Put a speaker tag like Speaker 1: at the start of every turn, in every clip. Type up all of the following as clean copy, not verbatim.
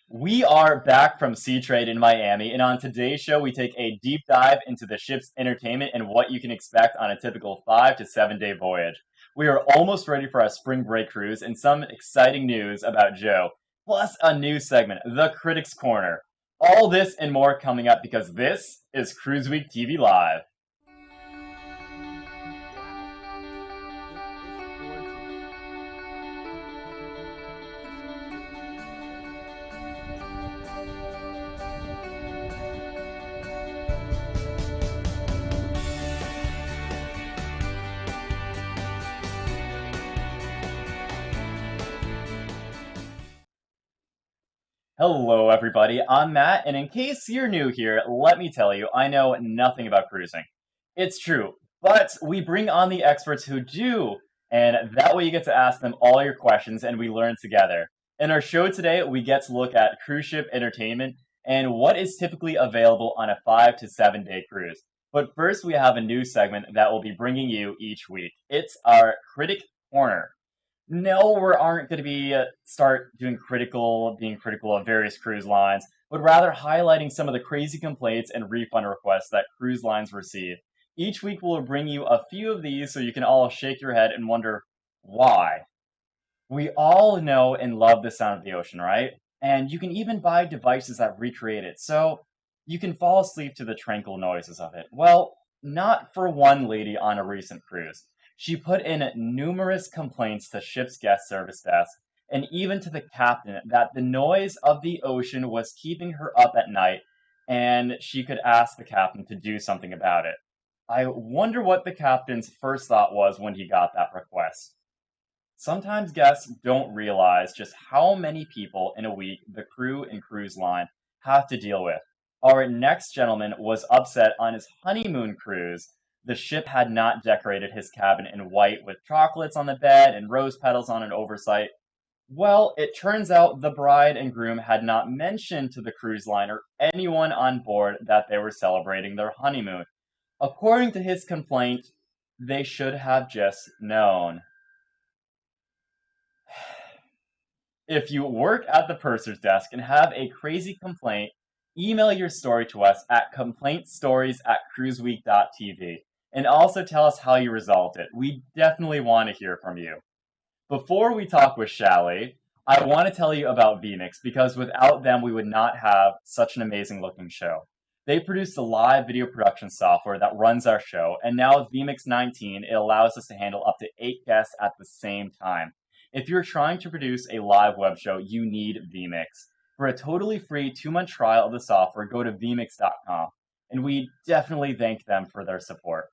Speaker 1: We are back from Sea Trade in Miami, and on today's show, we take a deep dive into the ship's entertainment and what you can expect on a typical 5 to 7 day voyage. We are almost ready for our spring break cruise and some exciting news about Joe, plus a new segment, The Critics Corner. All this and more coming up because this is Cruise Week TV Live.
Speaker 2: Wow, this is gorgeous.
Speaker 1: Hello, everybody. I'm Matt, and in case you're new here, let me tell you, I know nothing about cruising. It's true, but we bring on the experts who do, and that way you get to ask them all your questions and we learn together. In our show today, we get to look at cruise ship entertainment and what is typically available on a 5 to 7 day cruise. But first, we have a new segment that we'll be bringing you each week. It's our Critic Corner. No, we aren't going to be start being critical of various cruise lines, but rather highlighting some of the crazy complaints and refund requests that cruise lines receive. Each week we'll bring you a few of these so you can all shake your head and wonder why. We all know and love the sound of the ocean, right? And you can even buy devices that recreate it, so you can fall asleep to the tranquil noises of it. Well, not for one lady on a recent cruise. She put in numerous complaints to ship's guest service desk and even to the captain that the noise of the ocean was keeping her up at night and she could ask the captain to do something about it. I wonder what the captain's first thought was when he got that request. Sometimes guests don't realize just how many people in a week the crew and cruise line have to deal with. Our next gentleman was upset on his honeymoon cruise. The ship had not decorated his cabin in white with chocolates on the bed and rose petals on an oversight. Well, it turns out the bride and groom had not mentioned to the cruise line or anyone on board that they were celebrating their honeymoon. According to his complaint, they should have just known. If you work at the purser's desk and have a crazy complaint, email your story to us at complaintstories@cruiseweek.tv and also tell us how you resolved it. We definitely want to hear from you. Before we talk with Chali, I want to tell you about vMix because without them we would not have such an amazing looking show. They produce the live video production software that runs our show, and now with vMix 19, it allows us to handle up to 8 guests at the same time. If you're trying to produce a live web show, you need vMix. For a totally free 2-month trial of the software, go to vmix.com, and we definitely thank them for their support.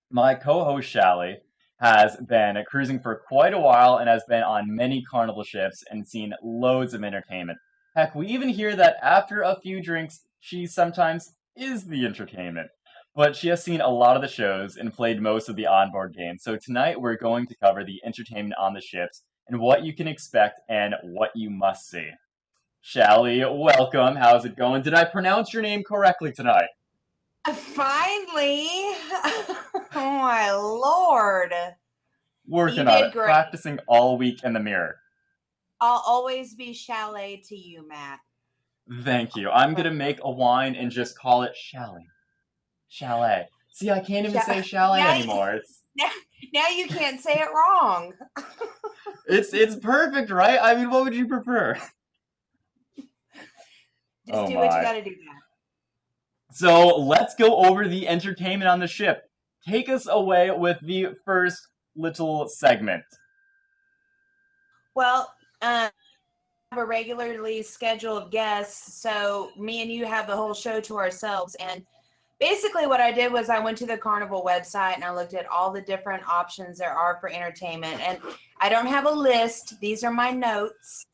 Speaker 1: My co-host Chali has been cruising for quite a while and has been on many Carnival ships and seen loads of entertainment. Heck, we even hear that after a few drinks, she sometimes is the entertainment. But she has seen a lot of the shows and played most of the onboard games. So tonight we're going to cover the entertainment on the ships and what you can expect and what you must see. Chali, welcome. How's it going? Did I pronounce your name correctly tonight?
Speaker 3: Finally. Oh my lord. You
Speaker 1: Working on
Speaker 3: did
Speaker 1: it,
Speaker 3: great.
Speaker 1: practicing all week in the mirror.
Speaker 3: I'll always be chalet to you, Matt.
Speaker 1: Thank you. I'm gonna make a wine and just call it Chalet. Chalet. See, I can't even say chalet
Speaker 3: Now,
Speaker 1: anymore.
Speaker 3: now, now you can't say it wrong.
Speaker 1: It's perfect, right? I mean, what would you prefer?
Speaker 3: Just
Speaker 1: Oh
Speaker 3: do what you
Speaker 1: my.
Speaker 3: gotta do, Matt.
Speaker 1: So let's go over the entertainment on the ship. Take us away with the first little segment.
Speaker 3: Well, have a regularly scheduled guest, so me and you have the whole show to ourselves. And basically what I did was I went to the Carnival website and I looked at all the different options there are for entertainment. And I don't have a list. These are my notes.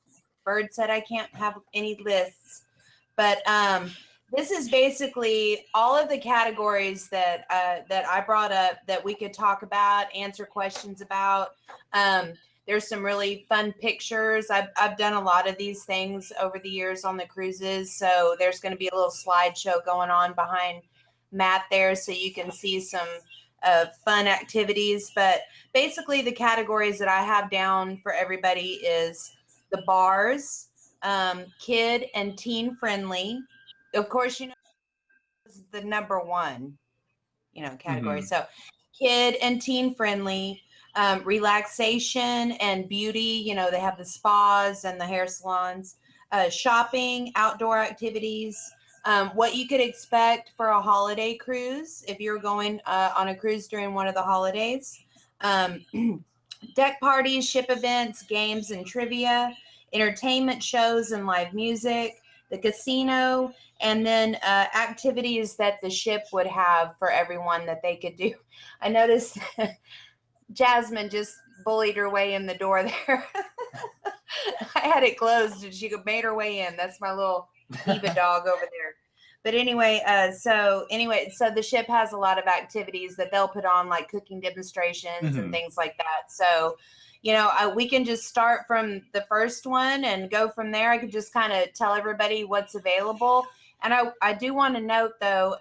Speaker 3: Bird said I can't have any lists. But this is basically all of the categories that I brought up that we could talk about, answer questions about. There's some really fun pictures. I've done a lot of these things over the years on the cruises. So there's going to be a little slideshow going on behind Matt there so you can see some fun activities. But basically the categories that I have down for everybody is the bars, kid and teen friendly. Of course, is the number one, category.
Speaker 1: Hmm.
Speaker 3: So, kid and teen friendly, relaxation and beauty. They have the spas and the hair salons, shopping, outdoor activities. What you could expect for a holiday cruise if you're going on a cruise during one of the holidays. Um, deck parties, ship events, games and trivia, entertainment shows and live music, the casino, and then activities that the ship would have for everyone that they could do. I noticed Jasmine just bullied her way in the door there. I had it closed and she made her way in. That's my little diva dog over there. But anyway, so the ship has a lot of activities that they'll put on, like cooking demonstrations and
Speaker 1: Hmm.
Speaker 3: things like that. So, we can just start from the first one and go from there. I could just kind of tell everybody what's available. And I do want to note though,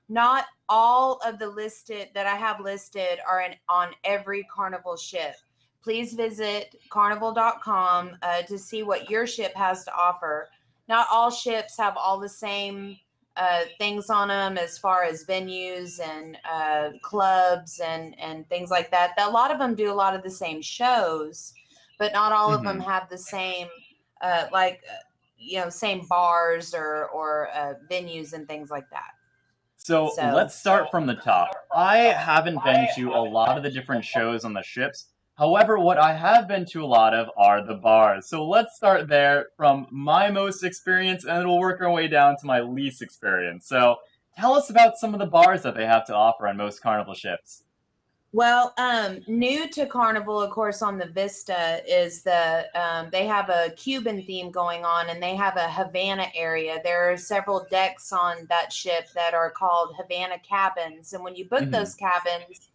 Speaker 3: not all of the listed that I have listed are on every Carnival ship. Please visit carnival.com to see what your ship has to offer. Not all ships have all the same things on them as far as venues and clubs and things like that. A lot of them do a lot of the same shows, but not all of them
Speaker 1: Hmm.
Speaker 3: have the same same bars or venues and things like that.
Speaker 1: So
Speaker 3: So
Speaker 1: let's start from the top. I haven't been to a lot of the different shows on the ships. However, what I have been to a lot of are the bars. So let's start there from my most experience and we'll work our way down to my least experience. So tell us about some of the bars that they have to offer on most Carnival ships.
Speaker 3: Well, new to Carnival, of course, on the Vista is they have a Cuban theme going on, and they have a Havana area. There are several decks on that ship that are called Havana cabins, and when you book
Speaker 1: Hmm.
Speaker 3: those cabins,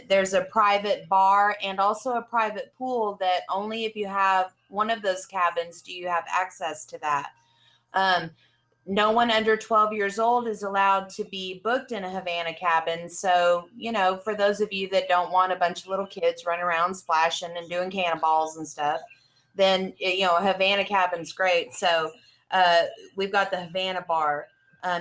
Speaker 3: there's a private bar and also a private pool that only if you have one of those cabins do you have access to that. Um, no one under 12 years old is allowed to be booked in a Havana cabin. So, for those of you that don't want a bunch of little kids running around splashing and doing cannonballs and stuff, then, a Havana cabin's great. So, uh, we've got the Havana bar.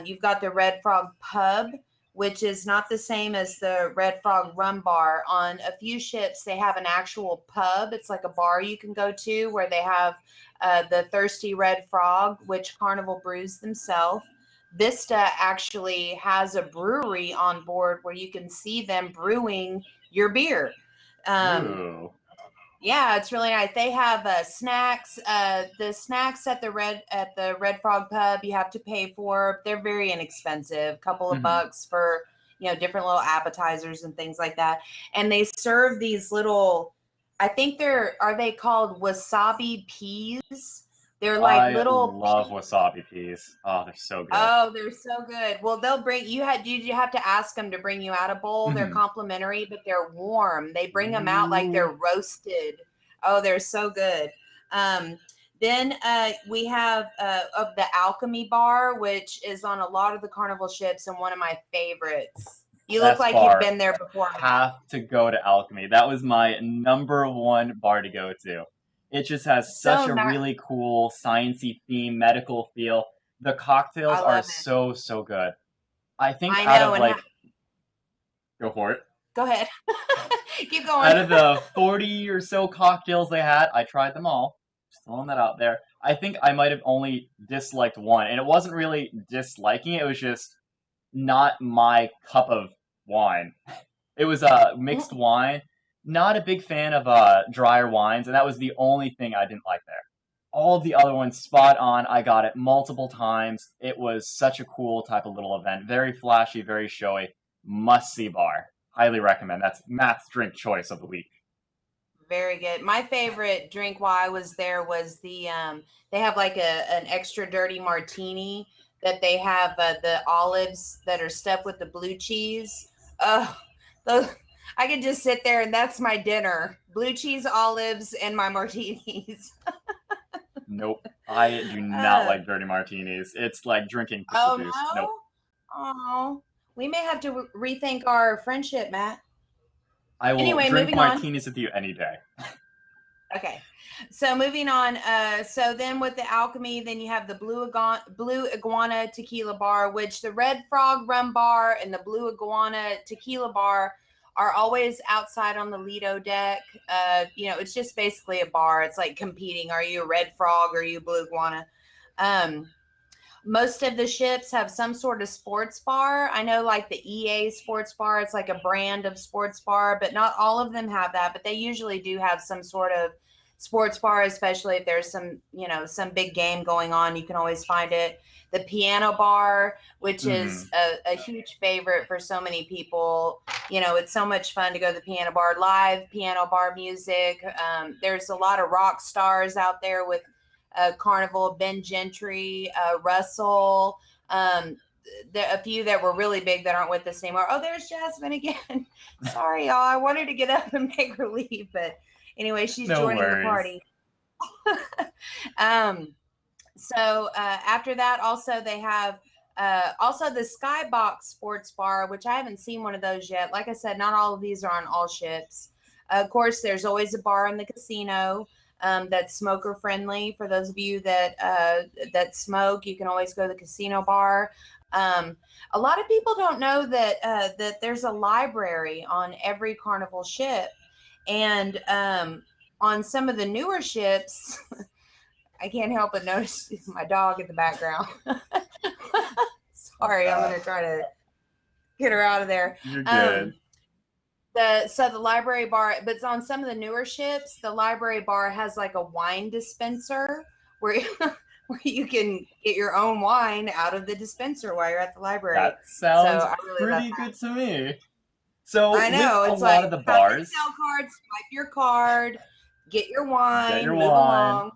Speaker 3: You've got the Red Frog Pub, which is not the same as the Red Frog Rum Bar. On a few ships, they have an actual pub. It's like a bar you can go to where they have the Thirsty Red Frog, which Carnival brews themselves. Vista actually has a brewery on board where you can see them brewing your beer. Um,
Speaker 1: Ooh.
Speaker 3: yeah, it's really nice. They have snacks. The snacks at the Red Frog Pub you have to pay for. They're very inexpensive, couple of
Speaker 1: Hmm.
Speaker 3: bucks for different little appetizers and things like that. And they serve these little. I think are they called wasabi peas? They're like
Speaker 1: I
Speaker 3: little
Speaker 1: love wasabi peas. Oh, they're so good.
Speaker 3: Oh, they're so good. Well, they'll bring you have to ask them to bring you out a bowl. They're
Speaker 1: Hmm.
Speaker 3: complimentary, but they're warm. They bring them out like
Speaker 1: Ooh.
Speaker 3: they're roasted. Oh, they're so good. Um, then we have of the Alchemy Bar, which is on a lot of the Carnival ships and one of my favorites. You look
Speaker 1: Best
Speaker 3: like you've
Speaker 1: bar.
Speaker 3: been there before, Matt.
Speaker 1: Have to go to Alchemy. That was my number one bar to go to. It just has such
Speaker 3: So
Speaker 1: a
Speaker 3: not,
Speaker 1: really cool sciencey theme, medical feel. The cocktails
Speaker 3: I
Speaker 1: are
Speaker 3: love it.
Speaker 1: so so good. I think
Speaker 3: I
Speaker 1: out
Speaker 3: know,
Speaker 1: of
Speaker 3: and
Speaker 1: like go for it.
Speaker 3: go ahead, keep going.
Speaker 1: Out of the 40 or so cocktails they had, I tried them all. Just throwing that out there. I think I might have only disliked one, and it wasn't really disliking it. It was just not my cup of wine. It was a mixed wine. Not a big fan of drier wines, and that was the only thing I didn't like there. All of the other ones spot on. I got it multiple times. It was such a cool type of little event. Very flashy, very showy. Must see bar. Highly recommend. That's Matt's drink choice of the week.
Speaker 3: Very good. My favorite drink while I was there was they have like an extra dirty martini that they have the olives that are stuffed with the blue cheese. Oh, those I could just sit there and that's my dinner. Blue cheese, olives, and my martinis.
Speaker 1: Nope. I do not
Speaker 3: uh,
Speaker 1: like dirty martinis. It's like drinking pickle
Speaker 3: oh
Speaker 1: juice. Nope.
Speaker 3: no. Oh, we may have to rethink our friendship, Matt.
Speaker 1: I will
Speaker 3: Anyway,
Speaker 1: drink
Speaker 3: moving on.
Speaker 1: martinis with you any day.
Speaker 3: Okay. So moving on. So then with the alchemy, then you have the blue iguana tequila bar, which the red frog rum bar and the blue iguana tequila bar are always outside on the Lido deck. It's just basically a bar. It's like competing. Are you a red frog or are you blue iguana? Um, Most of the ships have some sort of sports bar. I know like the EA sports bar, it's like a brand of sports bar, but not all of them have that, but they usually do have some sort of sports bar, especially if there's some big game going on, you can always find it. The piano bar, which is
Speaker 1: Hmm.
Speaker 3: a huge favorite for so many people. It's so much fun to go to the piano bar, live piano bar music. There's a lot of rock stars out there with Carnival, Ben Gentry, Russell. Um, a few that were really big that aren't with us anymore. Oh, there's Jasmine again. Sorry, y'all. I wanted to get up and make her leave, but anyway, she's
Speaker 1: No
Speaker 3: joining the
Speaker 1: worries.
Speaker 3: party. After that, also they have also the Skybox Sports Bar, which I haven't seen one of those yet. Like I said, not all of these are on all ships. Of course, there's always a bar in the casino that's smoker friendly. For those of you that smoke, you can always go to the casino bar. Um, a lot of people don't know that there's a library on every Carnival ship, and on some of the newer ships, I can't help but notice my dog in the background.
Speaker 1: Love
Speaker 3: Sorry, I'm
Speaker 1: that.
Speaker 3: gonna try to get her out of there.
Speaker 1: You're good.
Speaker 3: Um, the library bar, but it's on some of the newer ships. The library bar has like a wine dispenser where where you can get your own wine out of the dispenser while you're at the library.
Speaker 1: That
Speaker 3: So
Speaker 1: sounds
Speaker 3: I really love
Speaker 1: pretty
Speaker 3: that.
Speaker 1: good to me. So,
Speaker 3: I
Speaker 1: with
Speaker 3: know.
Speaker 1: a
Speaker 3: It's like
Speaker 1: lot of the
Speaker 3: come and
Speaker 1: bars,
Speaker 3: sell cards, swipe your card, get your
Speaker 1: get your
Speaker 3: wine, move
Speaker 1: wine.
Speaker 3: along.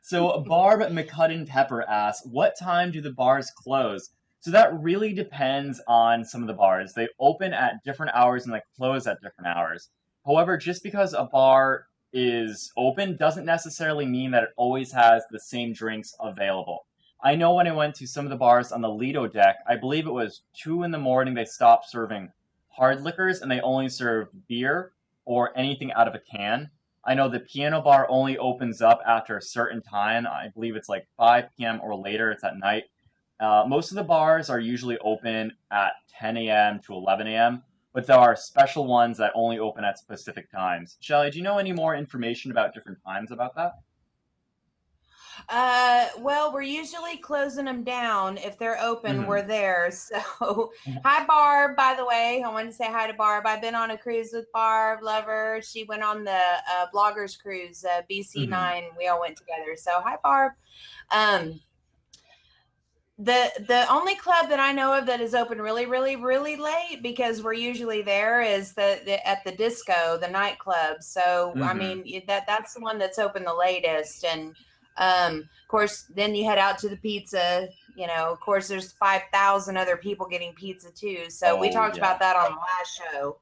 Speaker 1: So Barb McCudden Pepper asks, what time do the bars close? So that really depends on some of the bars. They open at different hours and they close at different hours. However, just because a bar is open doesn't necessarily mean that it always has the same drinks available. I know when I went to some of the bars on the Lido deck, I believe it was 2 in the morning they stopped serving hard liquors and they only served beer or anything out of a can. I know the piano bar only opens up after a certain time. I believe it's like 5 p.m. or later. It's at night. Most of the bars are usually open at 10 a.m. to 11 a.m., but there are special ones that only open at specific times. Shelly, do you know any more information about different times about that?
Speaker 3: Well, we're usually closing them down. If they're open, we're
Speaker 1: Hmm.
Speaker 3: there. So, hi, Barb, by the way. I wanted to say hi to Barb. I've been on a cruise with Barb, love her. She went on the bloggers cruise,
Speaker 1: Hmm.
Speaker 3: BC9. We all went together. So, hi, Barb. Um, the only club that I know of that is open really, really, really late because we're usually there is at the disco, the nightclub. So I
Speaker 1: Hmm.
Speaker 3: mean that's the one that's open the latest, and of course then you head out to the pizza. Of course there's 5,000 other people getting pizza too. So we
Speaker 1: Oh,
Speaker 3: talked
Speaker 1: yeah.
Speaker 3: about that on the last show.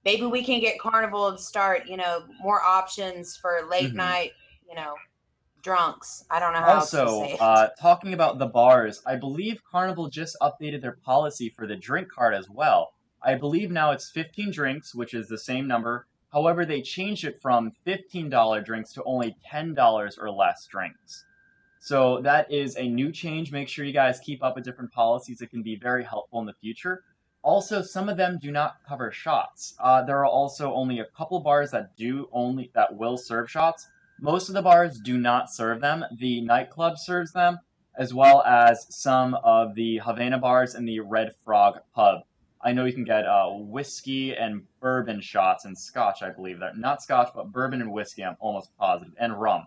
Speaker 3: Maybe we can get Carnival to start, more options for late
Speaker 1: Hmm.
Speaker 3: night, you know, drunks. I don't know how else to
Speaker 1: Also,
Speaker 3: say it.
Speaker 1: talking about the bars, I believe Carnival just updated their policy for the drink card as well. I believe now it's 15 drinks, which is the same number. However, they changed it from $15 drinks to only $10 or less drinks. So that is a new change. Make sure you guys keep up with different policies. It can be very helpful in the future. Also, some of them do not cover shots. There are also only a couple bars that will serve shots. Most of the bars do not serve them. The nightclub serves them, as well as some of the Havana bars and the Red Frog pub. I know you can get whiskey and bourbon shots and scotch, I believe. That not scotch, but bourbon and whiskey. I'm almost positive, and rum.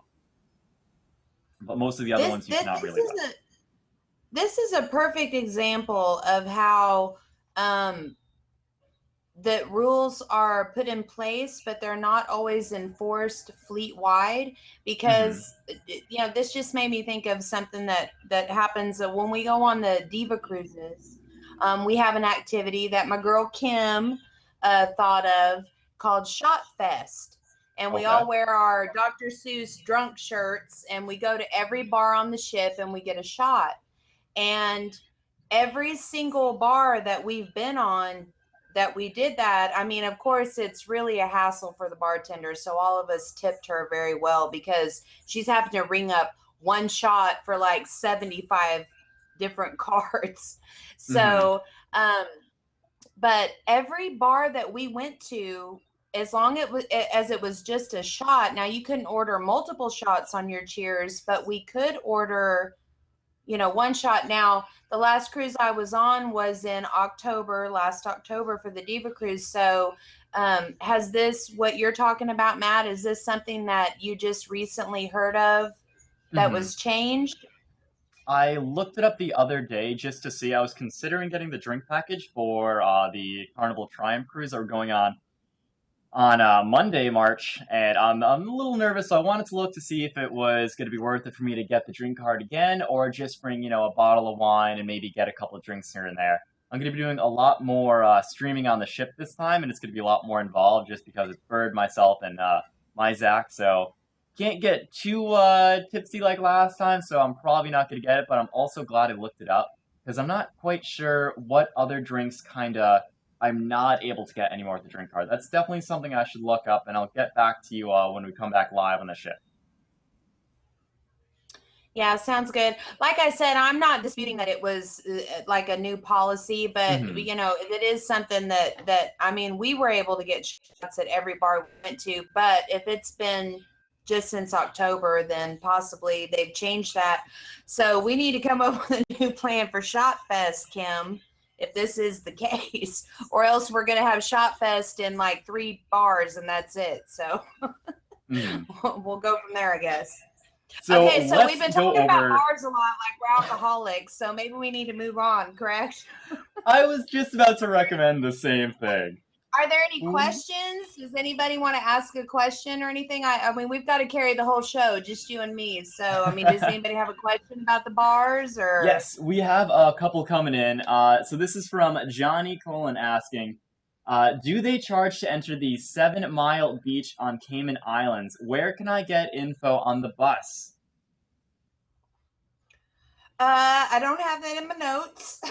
Speaker 1: But most of the other
Speaker 3: This
Speaker 1: ones you
Speaker 3: this
Speaker 1: cannot
Speaker 3: this
Speaker 1: really get.
Speaker 3: is a this is a perfect example of how um, the rules are put in place, but they're not always enforced fleet wide.
Speaker 1: Hmm.
Speaker 3: Because this just made me think of something that happens when we go on the Diva cruises. We have an activity that my girl Kim thought of called Shot Fest. And we
Speaker 1: Okay.
Speaker 3: all wear our Dr. Seuss drunk shirts and we go to every bar on the ship and we get a shot. And every single bar that we've been on, that we did that. I mean, of course, it's really a hassle for the bartender. So all of us tipped her very well because she's having to ring up one shot for like 75 different cards.
Speaker 1: Hmm.
Speaker 3: So, um, but every bar that we went to, as long as it was just a shot. Now you couldn't order multiple shots on your cheers, but we could order, one shot. Now, the last cruise I was on was in October, last October for the Diva cruise. So, has this what you're talking about, Matt? Is this something that you just recently heard of that
Speaker 1: Hmm.
Speaker 3: was changed?
Speaker 1: I looked it up the other day just to see. I was considering getting the drink package for the Carnival Triumph cruise that we're going on Monday, March, and I'm a little nervous. So I wanted to look to see if it was going to be worth it for me to get the drink card again, or just bring a bottle of wine and maybe get a couple of drinks here and there. I'm going to be doing a lot more streaming on the ship this time, and it's going to be a lot more involved just because it's Bird, myself, and my Zach. So can't get too tipsy like last time, so I'm probably not going to get it. But I'm also glad I looked it up because I'm not quite sure what other drinks kind of I'm not able to get anymore with the drink card. That's definitely something I should look up, and I'll get back to you when we come back live on the ship.
Speaker 3: Yeah, sounds good. Like I said, I'm not disputing that it was like a new policy, but
Speaker 1: Hmm.
Speaker 3: it is something that I mean, we were able to get shots at every bar we went to, but if it's been just since October, then possibly they've changed that. So we need to come up with a new plan for Shot Fest, Kim, if this is the case, or else we're gonna have Shot Fest in like 3 bars and that's it. So
Speaker 1: Hmm.
Speaker 3: we'll go from there, I guess.
Speaker 1: So
Speaker 3: Okay, so we've
Speaker 1: let's
Speaker 3: been
Speaker 1: go
Speaker 3: talking about
Speaker 1: over.
Speaker 3: bars a lot, like we're alcoholics, so maybe we need to move on, correct?
Speaker 1: I was just about to recommend the same thing.
Speaker 3: Are there any questions? Does anybody want to ask a question or anything? I mean, we've got to carry the whole show, just you and me. So, I mean, does anybody have a question about the bars or?
Speaker 1: Yes, we have a couple coming in. So this is from Johnny Colin asking, do they charge to enter the 7 Mile beach on Cayman Islands? Where can I get info on the bus?
Speaker 3: I don't have that in my notes.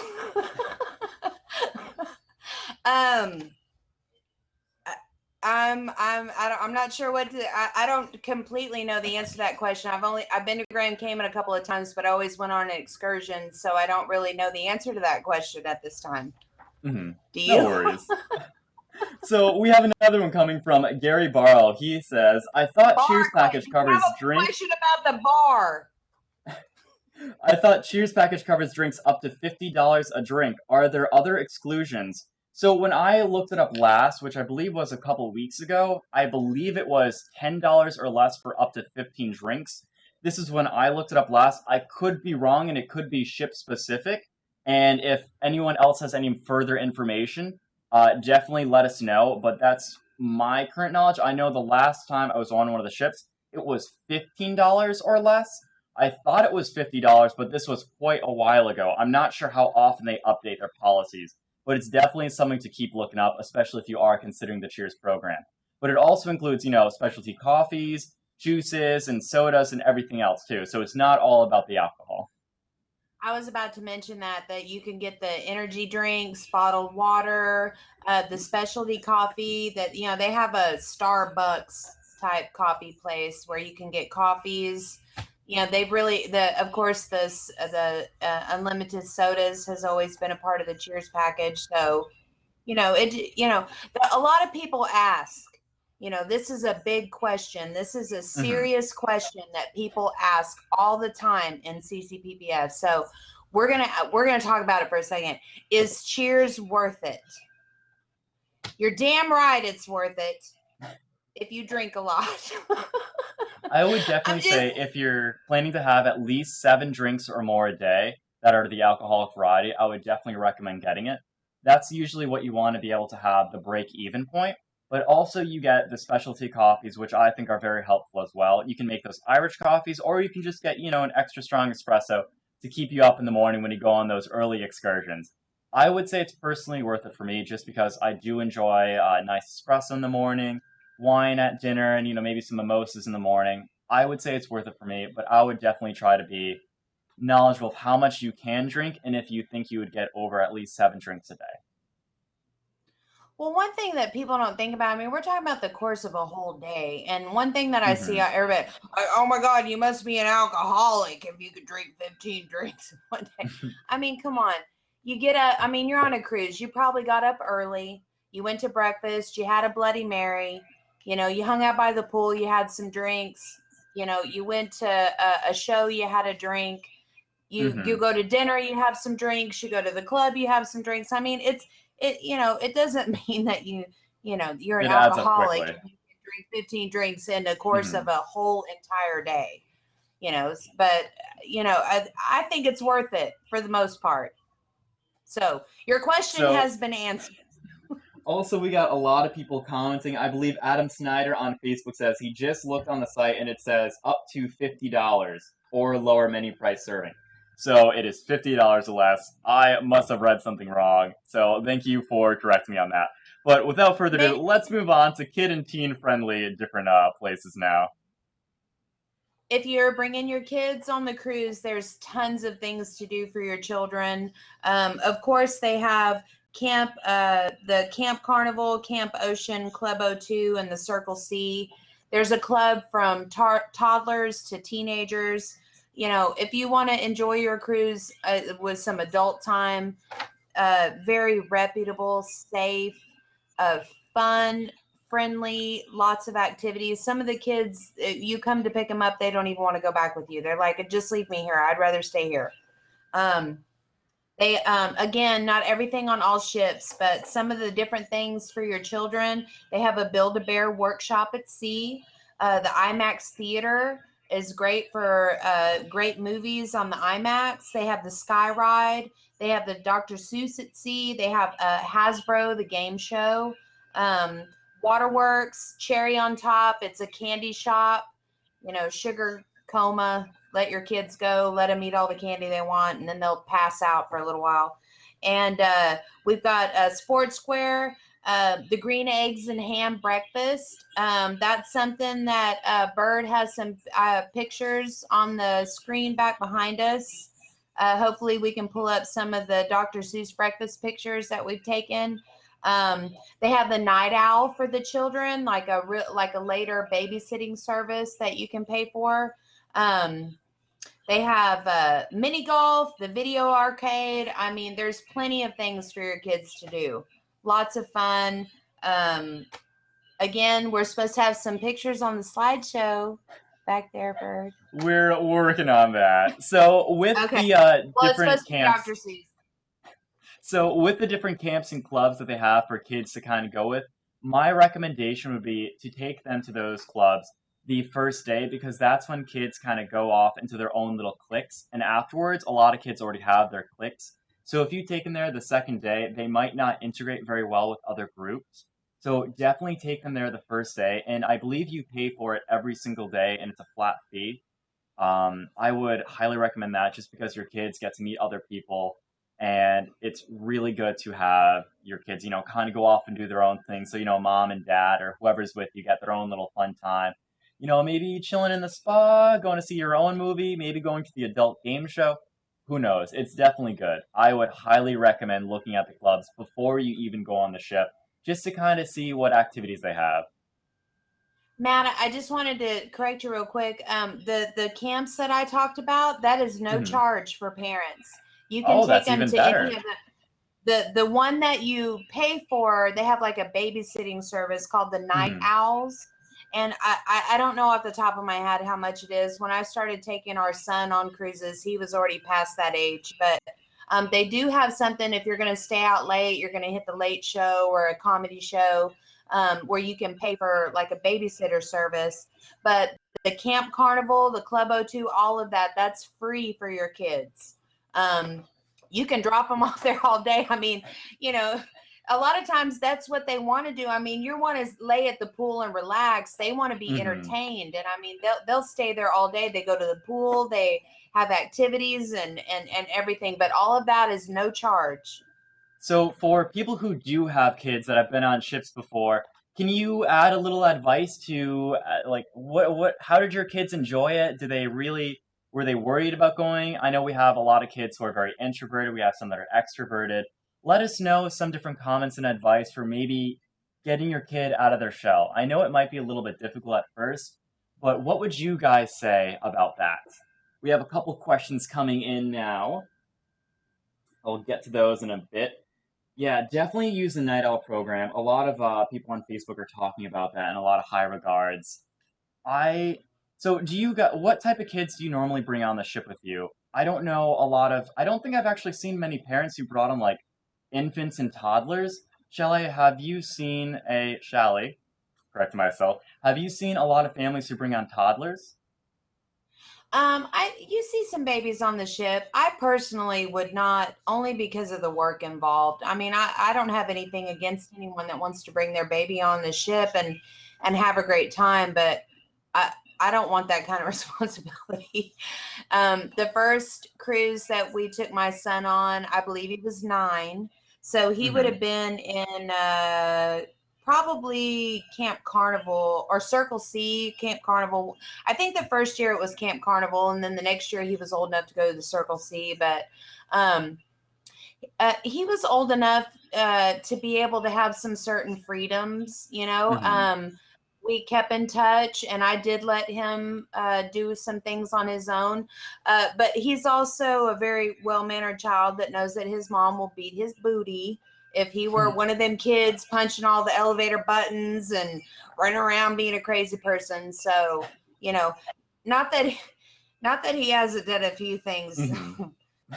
Speaker 3: um, I'm not sure what to, I don't completely know the answer to that question. I've been to Grand Cayman a couple of times, but I always went on an excursion, so I don't really know the answer to that question at this time.
Speaker 1: Hmm.
Speaker 3: Do
Speaker 1: No
Speaker 3: you?
Speaker 1: worries. So we have another one coming from Gary Barrow. He says, "I thought
Speaker 3: Bar
Speaker 1: Cheers
Speaker 3: question.
Speaker 1: package
Speaker 3: You have
Speaker 1: covers
Speaker 3: a
Speaker 1: drink.
Speaker 3: question about the bar.
Speaker 1: I thought Cheers package covers drinks up to $50 a drink. Are there other exclusions?" So when I looked it up last, which I believe was a couple weeks ago, I believe it was $10 or less for up to 15 drinks. This is when I looked it up last. I could be wrong, and it could be ship specific. And if anyone else has any further information, definitely let us know. But that's my current knowledge. I know the last time I was on one of the ships, it was $15 or less. I thought it was $50, but this was quite a while ago. I'm not sure how often they update their policies, but it's definitely something to keep looking up, especially if you are considering the Cheers program. But it also includes, specialty coffees, juices, and sodas, and everything else too. So it's not all about the alcohol.
Speaker 3: I was about to mention that you can get the energy drinks, bottled water, the specialty coffee. That they have a Starbucks type coffee place where you can get coffees. They've really of course the unlimited sodas has always been a part of the Cheers package. So a lot of people ask. This is a big question. This is a
Speaker 1: Hmm.
Speaker 3: serious question that people ask all the time in CCPPF. So we're gonna talk about it for a second. Is Cheers worth it? You're damn right it's worth it if you drink a lot.
Speaker 1: I would
Speaker 3: I'm
Speaker 1: definitely
Speaker 3: just
Speaker 1: say if you're planning to have at least 7 drinks or more a day that are the alcoholic variety, I would definitely recommend getting it. That's usually what you want to be able to have the break even point. But also, you get the specialty coffees, which I think are very helpful as well. You can make those Irish coffees, or you can just get, an extra strong espresso to keep you up in the morning when you go on those early excursions. I would say it's personally worth it for me just because I do enjoy a nice espresso in the morning, wine at dinner, and maybe some mimosas in the morning. I would say it's worth it for me, but I would definitely try to be knowledgeable of how much you can drink and if you think you would get over at least 7 drinks a day.
Speaker 3: Well, one thing that people don't think about, I mean, we're talking about the course of a whole day. And one thing that I see
Speaker 1: Hmm.
Speaker 3: everybody, like, oh my God, you must be an alcoholic if you could drink 15 drinks in one day. I mean, come on. I mean, you're on a cruise. You probably got up early. You went to breakfast. You had a Bloody Mary. You hung out by the pool. You had some drinks. You went to a show. You had a drink. You
Speaker 1: Hmm.
Speaker 3: go to dinner, you have some drinks. You go to the club, you have some drinks. I mean, it doesn't mean that you're an
Speaker 1: It adds up
Speaker 3: alcoholic
Speaker 1: quickly.
Speaker 3: if you can drink 15 drinks in the course
Speaker 1: Hmm.
Speaker 3: of a whole entire day. But I think it's worth it for the most part. So your question
Speaker 1: So
Speaker 3: has been answered.
Speaker 1: also, we got a lot of people commenting. I believe Adam Snyder on Facebook says he just looked on the site and it says up to $50 or lower menu price serving. So it is $50 or less. I must have read something wrong. So thank you for correcting me on that. But without further ado,
Speaker 3: Maybe
Speaker 1: let's move on to kid and teen friendly different places now.
Speaker 3: if you're bringing your kids on the cruise, there's tons of things to do for your children. Of course, they have the Camp Carnival, Camp Ocean, Club O2, and the Circle C. There's a club from toddlers to teenagers. If you want to enjoy your cruise with some adult time, very reputable, safe, uh, fun, friendly, lots of activities. Some of the kids, you come to pick them up, they don't even want to go back with you. They're like, just leave me here. I'd rather stay here. Um, they again, not everything on all ships, but some of the different things for your children. They have a Build a Bear workshop at sea. The IMAX theater is great for great movies on the IMAX. They have the Sky Ride. They have the Dr. Seuss at sea. They have Hasbro, the game show. Um, Waterworks, Cherry on Top. It's a candy shop. Sugar coma. Let your kids go, let them eat all the candy they want, and then they'll pass out for a little while. And we've got Sports Square, the green eggs and ham breakfast. That's something that Bird has some pictures on the screen back behind us. Hopefully, we can pull up some of the Dr. Seuss breakfast pictures that we've taken. They have the night owl for the children, like a later babysitting service that you can pay for. Um, they have mini golf, the video arcade. I mean, there's plenty of things for your kids to do. Lots of fun. Um, Again, we're supposed to have some pictures on the slideshow back there, Bird.
Speaker 1: We're working on that. So with
Speaker 3: Okay.
Speaker 1: the
Speaker 3: Well, it's
Speaker 1: different
Speaker 3: supposed to be
Speaker 1: camps
Speaker 3: Dr. Seuss.
Speaker 1: So with the different camps and clubs that they have for kids to kind of go with, my recommendation would be to take them to those clubs the first day because that's when kids kind of go off into their own little cliques. And afterwards, a lot of kids already have their cliques. So if you take them there the second day, they might not integrate very well with other groups. So definitely take them there the first day. And I believe you pay for it every single day and it's a flat fee. I would highly recommend that just because your kids get to meet other people, and it's really good to have your kids, kind of go off and do their own thing. So, mom and dad or whoever's with you get their own little fun time. Maybe chilling in the spa, going to see your own movie, maybe going to the adult game show. Who knows? It's definitely good. I would highly recommend looking at the clubs before you even go on the ship, just to kind of see what activities they have.
Speaker 3: Matt, I just wanted to correct you real quick. The camps that I talked about, that is no
Speaker 1: Hmm.
Speaker 3: charge for parents. You can
Speaker 1: Oh,
Speaker 3: take
Speaker 1: that's
Speaker 3: them
Speaker 1: even
Speaker 3: to any
Speaker 1: better.
Speaker 3: of the one that you pay for. They have like a babysitting service called the Night
Speaker 1: Hmm.
Speaker 3: Owls, and I don't know off the top of my head how much it is. When I started taking our son on cruises, he was already past that age, but they do have something if you're going to stay out late, you're going to hit the late show or a comedy show, where you can pay for like a babysitter service. But the Camp Carnival, the Club O2, all of that, that's free for your kids. Um, you can drop them off there all day. I mean, you know, a lot of times that's what they want to do. I mean, you want to lay at the pool and relax. They want to be
Speaker 1: Hmm.
Speaker 3: entertained, and I mean, they'll stay there all day. They go to the pool. They have activities and everything, but all of that is no charge.
Speaker 1: So, for people who do have kids that have been on ships before, can you add a little advice to like how did your kids enjoy it? Did they really were they worried about going? I know we have a lot of kids who are very introverted. We have some that are extroverted. let us know some different comments and advice for maybe getting your kid out of their shell. I know it might be a little bit difficult at first, but what would you guys say about that? We have a couple questions coming in now. I'll get to those in a bit. Yeah, definitely use the Night Owl program. A lot of people on Facebook are talking about that in a lot of high regards. I so do you got what type of kids do you normally bring on the ship with you? I don't know a lot of I don't think I've actually seen many parents who brought on like infants and toddlers. Shally, correct myself. Have you seen a lot of families who bring on toddlers?
Speaker 3: I you see some babies on the ship. I personally would not, only because of the work involved. I mean, I don't have anything against anyone that wants to bring their baby on the ship and have a great time, but I I don't want that kind of responsibility. The first cruise that we took my son on, I believe he was 9, so he would
Speaker 1: Mm-hmm.
Speaker 3: have been in probably Camp Carnival or Circle C, Camp Carnival. I think the first year it was Camp Carnival, and then the next year he was old enough to go to the Circle C. But um, he was old enough to be able to have some certain freedoms.
Speaker 1: Mm-hmm.
Speaker 3: We kept in touch, and I did let him do some things on his own. But he's also a very well mannered child that knows that his mom will beat his booty if he were one of them kids punching all the elevator buttons and running around being a crazy person. So, you know, not that not that he hasn't done a few things.
Speaker 1: Mm-hmm.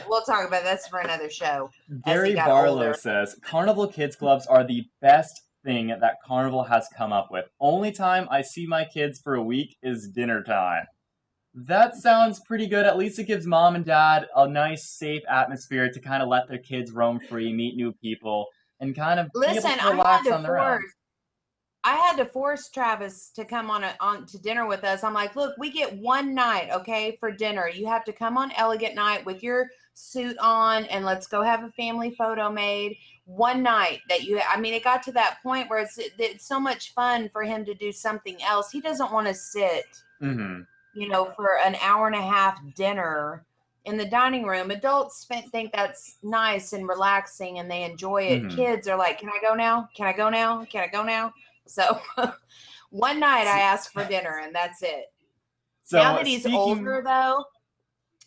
Speaker 3: We'll talk about that's for another show as he
Speaker 1: Gary
Speaker 3: got
Speaker 1: Barlow
Speaker 3: older.
Speaker 1: says Carnival Kids Clubs are the best thing that Carnival has come up with. Only time I see my kids for a week is dinner time. That sounds pretty good. At least it gives mom and dad a nice, safe atmosphere to kind of let their kids roam free, meet new people, and kind of be able
Speaker 3: Listen,
Speaker 1: to relax on their own.
Speaker 3: I had to force Travis to come on to dinner with us. I'm like, look, we get one night, okay, for dinner. You have to come on elegant night with your suit on, and let's go have a family photo made. One night that you, I mean, it got to that point where it's so much fun for him to do something else. He doesn't want to sit,
Speaker 1: Mm-hmm.
Speaker 3: for an hour and a half dinner in the dining room. Adults think that's nice and relaxing and they enjoy it.
Speaker 1: Mm-hmm.
Speaker 3: Kids are like, can I go now? Can I go now? Can I go now? So one night I
Speaker 1: So,
Speaker 3: asked for dinner and that's it. Now
Speaker 1: so
Speaker 3: that he's
Speaker 1: speaking.
Speaker 3: older though,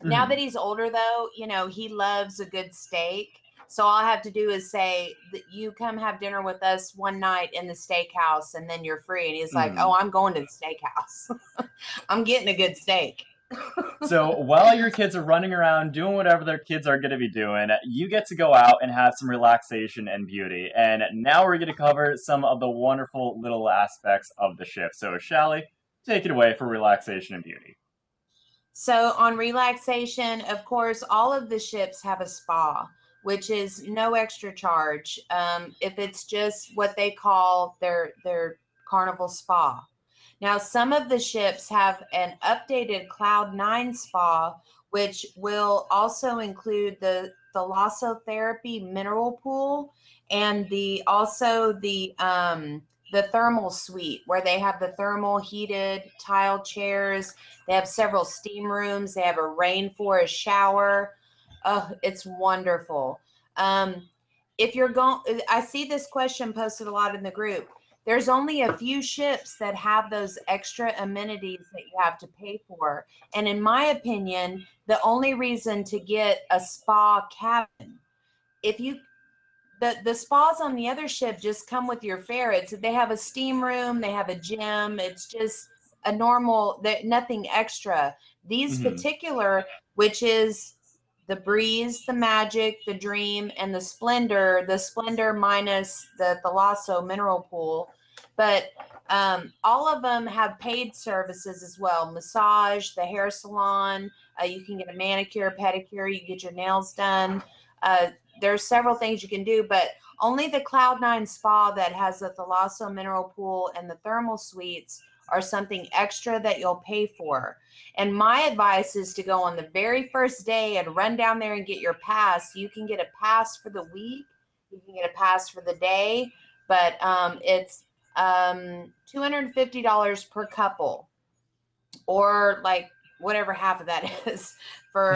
Speaker 3: now
Speaker 1: Mhm.
Speaker 3: that he's older though, he loves a good steak. So all I have to do is say that you come have dinner with us one night in the steakhouse and then you're free. And he's like,
Speaker 1: Mhm.
Speaker 3: oh, I'm going to the steakhouse. I'm getting a good steak.
Speaker 1: So while your kids are running around doing whatever their kids are going to be doing, you get to go out and have some relaxation and beauty. And now we're going to cover some of the wonderful little aspects of the shift. So, Shally, take it away for relaxation and beauty.
Speaker 3: So on relaxation, of course, all of the ships have a spa, which is no extra charge. If it's just what they call their carnival spa. Now, some of the ships have an updated Cloud 9 spa, which will also include the thalassotherapy mineral pool and the thermal suite where they have the thermal heated tile chairs. They have several steam rooms. They have a rainforest shower. Oh, it's wonderful. Um, if you're going, I see this question posted a lot in the group. There's only a few ships that have those extra amenities that you have to pay for. And in my opinion, the only reason to get a spa cabin, if you the spas on the other ship just come with your fare. They have a steam room, they have a gym. It's just a normal, nothing extra. These
Speaker 1: Hmm.
Speaker 3: particular, which is the Breeze, the Magic, the Dream, and the Splendor. The Splendor minus the Thalasso mineral pool, but all of them have paid services as well. Massage, the hair salon. You can get a manicure, pedicure. You can get your nails done. Uh, there's several things you can do, but only the Cloud 9 spa that has the Thalasso mineral pool and the thermal suites are something extra that you'll pay for. And my advice is to go on the very first day and run down there and get your pass. You can get a pass for the week, you can get a pass for the day, but it's $250 per couple, or like whatever half of that is for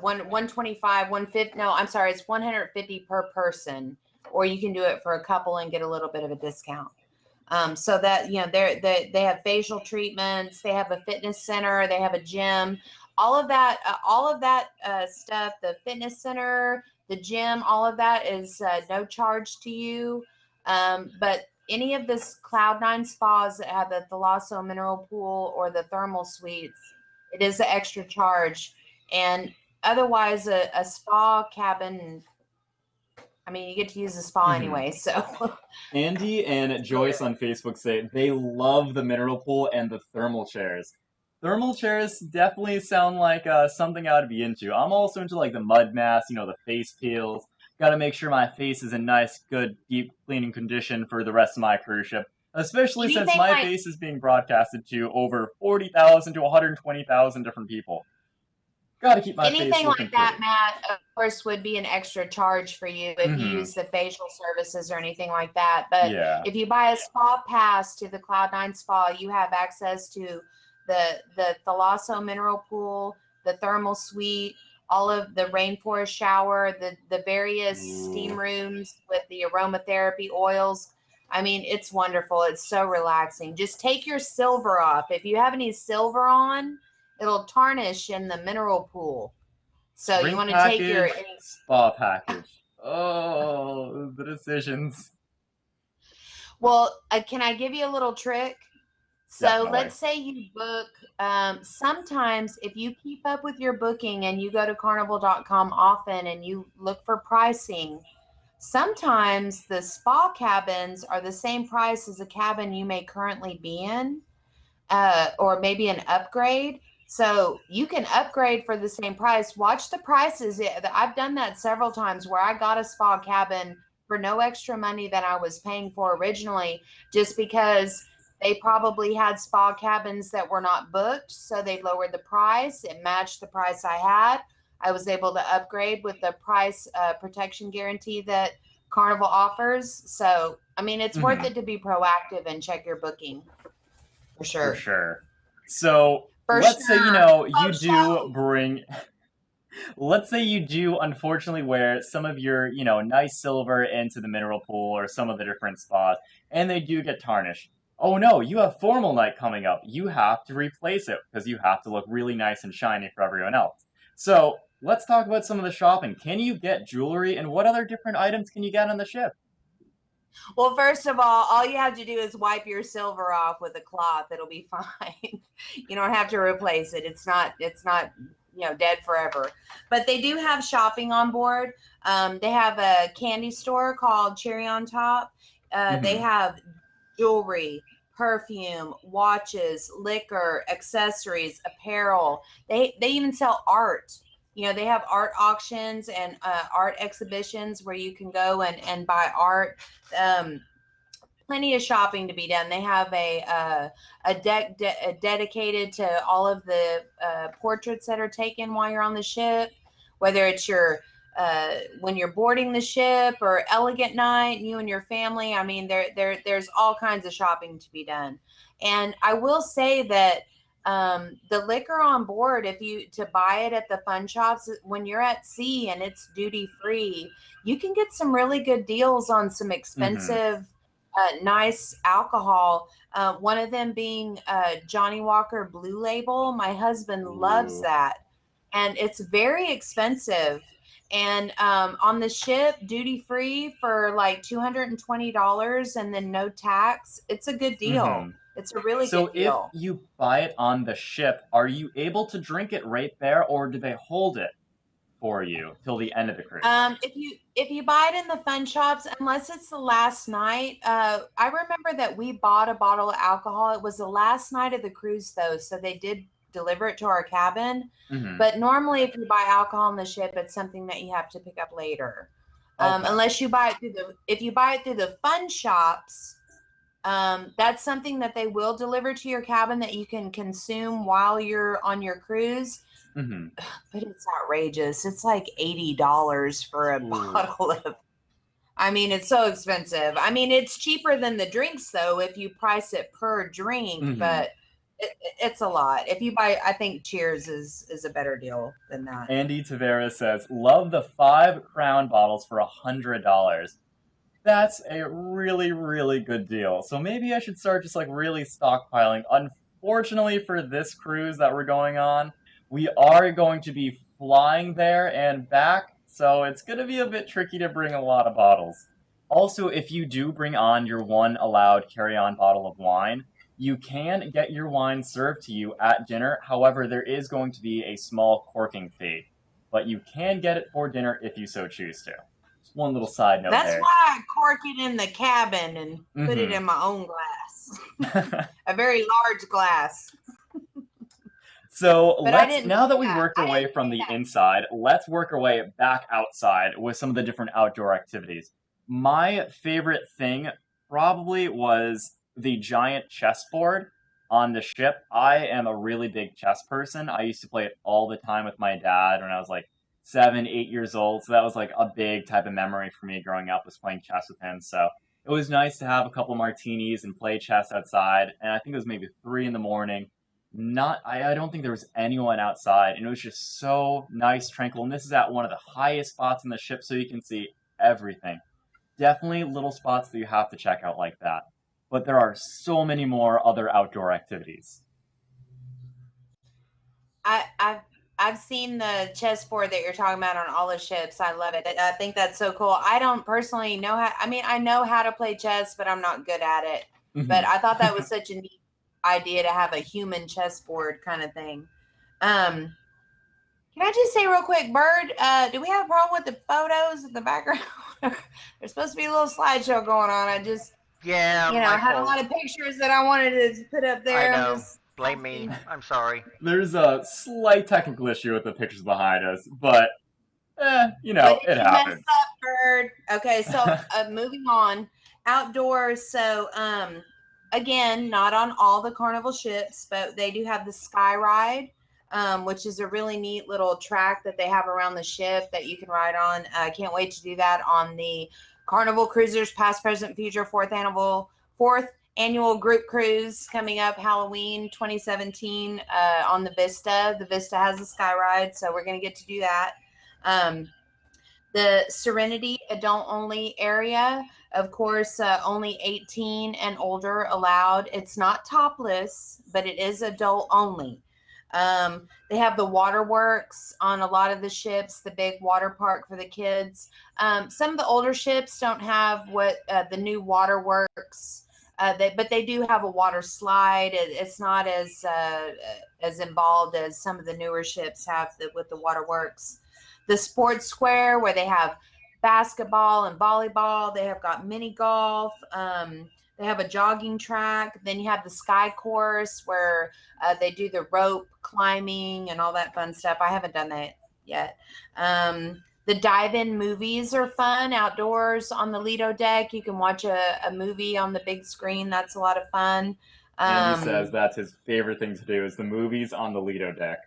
Speaker 3: 125, 150. No, I'm sorry, it's 150 per person, or you can do it for a couple and get a little bit of a discount. So that, you know, they have facial treatments, they have a fitness center, they have a gym, all of that stuff, the fitness center, the gym, all of that is no charge to you. But any of this Cloud9 spas that have the Thalasso mineral pool or the thermal suites, it is an extra charge. And otherwise, a spa cabin, I mean, you get to use the spa
Speaker 1: Hmm.
Speaker 3: anyway, so
Speaker 1: Andy and Joyce on Facebook say they love the mineral pool and the thermal chairs. Thermal chairs definitely sound like something I would be into. I'm also into like the mud mask, you know, the face peels. Got to make sure my face is in nice, good, deep cleaning condition for the rest of my cruise ship. Especially since
Speaker 3: anything
Speaker 1: my
Speaker 3: like
Speaker 1: face is being broadcasted to over 40,000 to 120,000 different people. Got to keep my face
Speaker 3: anything
Speaker 1: looking
Speaker 3: like that,
Speaker 1: pretty.
Speaker 3: Matt, of course, would be an extra charge for you if you
Speaker 1: Hmm.
Speaker 3: use the facial services or anything like that. But
Speaker 1: Yeah.
Speaker 3: if you buy a spa pass to the Cloud9 Spa, you have access to the Thalasso mineral pool, the thermal suite, all of the rainforest shower, the various steam
Speaker 1: Ooh.
Speaker 3: rooms with the aromatherapy oils. I mean, it's wonderful. It's so relaxing. Just take your silver off. If you have any silver on, it'll tarnish in the mineral pool. So you
Speaker 1: Drink
Speaker 3: want to take your,
Speaker 1: package, spa package. Oh, the decisions.
Speaker 3: well, can I give you a little trick? So
Speaker 1: Definitely.
Speaker 3: let's say you book, sometimes if you keep up with your booking and you go to carnival.com often and you look for pricing, sometimes the spa cabins are the same price as a cabin you may currently be in, or maybe an upgrade. So you can upgrade for the same price. Watch the prices. I've done that several times where I got a spa cabin for no extra money than I was paying for originally, just because they probably had spa cabins that were not booked. So they lowered the price. It matched the price I had. I was able to upgrade with the price protection guarantee that Carnival offers. So, I mean, it's worth
Speaker 1: Hmm.
Speaker 3: it to be proactive and check your booking for
Speaker 1: For
Speaker 3: sure.
Speaker 1: sure. So
Speaker 3: For
Speaker 1: let's say,
Speaker 3: sure. Oh,
Speaker 1: you do
Speaker 3: Chali.
Speaker 1: bring, let's say you do unfortunately wear some of your, nice silver into the mineral pool or some of the different spas, and they do get tarnished. Oh no, you have formal night coming up. You have to replace it because you have to look really nice and shiny for everyone else. So let's talk about some of the shopping. Can you get jewelry, and what other different items can you get on the ship?
Speaker 3: Well, first of all you have to do is wipe your silver off with a cloth. It'll be fine. You don't have to replace it. It's not, dead forever. But they do have shopping on board. They have a candy store called Cherry on Top. They
Speaker 1: Hmm.
Speaker 3: have jewelry, perfume, watches, liquor, accessories, apparel. They even sell art. They have art auctions and art exhibitions where you can go and buy art. Um, Plenty of shopping to be done. They have a deck dedicated to all of the portraits that are taken while you're on the ship, whether it's your when you're boarding the ship or elegant night, you and your family. I mean, there's all kinds of shopping to be done. And I will say that the liquor on board, if you to buy it at the fun shops when you're at sea and it's duty free, you can get some really good deals on some
Speaker 1: Hmm.
Speaker 3: expensive nice alcohol. One of them being Johnny Walker Blue Label. My husband loves
Speaker 1: Ooh.
Speaker 3: that, and it's very expensive. And on the ship, duty free for like $220, and then no tax. It's a good deal.
Speaker 1: Hmm.
Speaker 3: It's a really good
Speaker 1: So if
Speaker 3: deal.
Speaker 1: you buy it on the ship, are you able to drink it right there, or do they hold it for you till the end of the cruise?
Speaker 3: If you buy it in the fun shops, unless it's the last night, I remember that we bought a bottle of alcohol. It was the last night of the cruise though, so they did deliver it to our cabin.
Speaker 1: Hmm.
Speaker 3: But normally, if you buy alcohol on the ship, it's something that you have to pick up later.
Speaker 1: Okay.
Speaker 3: Unless you buy it through the if you buy it through the fun shops, that's something that they will deliver to your cabin that you can consume while you're on your cruise,
Speaker 1: Hmm.
Speaker 3: but it's outrageous. It's like $80 for a
Speaker 1: Ooh.
Speaker 3: bottle of. I mean, it's so expensive. I mean, it's cheaper than the drinks though if you price it per drink,
Speaker 1: Hmm.
Speaker 3: but It's a lot. If you buy, I think Cheers is a better deal than that.
Speaker 1: Andy Tavares says, "Love the 5 Crown bottles for $100." That's a really, really good deal. So maybe I should start just like really stockpiling. Unfortunately for this cruise that we're going on, we are going to be flying there and back, so it's going to be a bit tricky to bring a lot of bottles. Also, if you do bring on your one allowed carry-on bottle of wine, you can get your wine served to you at dinner. However, there is going to be a small corking fee, but you can get it for dinner if you so choose to. Just one little side note
Speaker 3: That's
Speaker 1: there.
Speaker 3: why I cork it in the cabin and put it
Speaker 1: Mm-hmm.
Speaker 3: in my own glass, a very large glass.
Speaker 1: So
Speaker 3: But I
Speaker 1: let's,
Speaker 3: didn't
Speaker 1: now that
Speaker 3: say
Speaker 1: we
Speaker 3: that.
Speaker 1: worked our
Speaker 3: I
Speaker 1: way
Speaker 3: didn't
Speaker 1: from
Speaker 3: say
Speaker 1: the
Speaker 3: that.
Speaker 1: inside, let's work our way back outside with some of the different outdoor activities. My favorite thing probably was the giant chessboard on the ship. I am a really big chess person. I used to play it all the time with my dad when I was like 7, 8 years old. So that was like a big type of memory for me growing up, was playing chess with him. So it was nice to have a couple martinis and play chess outside. And I think it was maybe 3 in the morning. Not, I don't think there was anyone outside, and it was just so nice, tranquil. And this is at one of the highest spots in the ship, so you can see everything. Definitely little spots that you have to check out like that. But there are so many more other outdoor activities.
Speaker 3: I, I've I've seen the chessboard that you're talking about on all the ships. I love it. I think that's so cool. I don't personally know how. I mean, I know how to play chess, but I'm not good at it. But
Speaker 1: Hmm.
Speaker 3: I thought that was such a neat idea to have a human chessboard kind of thing. Um, can I just say real quick, Bird? Do we have a problem with the photos in the background? There's supposed to be a little slideshow going on. I just,
Speaker 2: Yeah,
Speaker 3: I
Speaker 2: my
Speaker 3: had a
Speaker 2: fault.
Speaker 3: lot of pictures that I wanted to put up
Speaker 2: I
Speaker 3: there. I'm
Speaker 2: know.
Speaker 3: just
Speaker 2: Blame me.
Speaker 3: asking.
Speaker 2: I'm sorry.
Speaker 1: There's a slight technical issue with the pictures behind us, but
Speaker 3: What
Speaker 1: it
Speaker 3: did you mess
Speaker 1: happens.
Speaker 3: up, Bird? Okay, so moving on. Outdoors. So, again, not on all the Carnival ships, but they do have the Sky Ride, which is a really neat little track that they have around the ship that you can ride on. I can't wait to do that on the Carnival Cruisers Past, Present, Future fourth annual group cruise coming up Halloween 2017 on the Vista. The Vista has a Sky Ride, so we're going to get to do that. Um, the Serenity adult only area, of course, only 18 and older allowed. It's not topless, but it is adult only. They have the waterworks on a lot of the ships, the big water park for the kids. Some of the older ships don't have what the new waterworks. But they do have a water slide. It's not as involved as some of the newer ships have with the waterworks. The sports square where they have basketball and volleyball. They have got mini golf. They have a jogging track. Then you have the sky course where they do the rope climbing and all that fun stuff. I haven't done that yet. The dive-in movies are fun outdoors on the Lido deck. You can watch a movie on the big screen. That's a lot of fun.
Speaker 1: Andy says
Speaker 3: Um,
Speaker 1: that's his favorite thing to do is the movies on the Lido deck.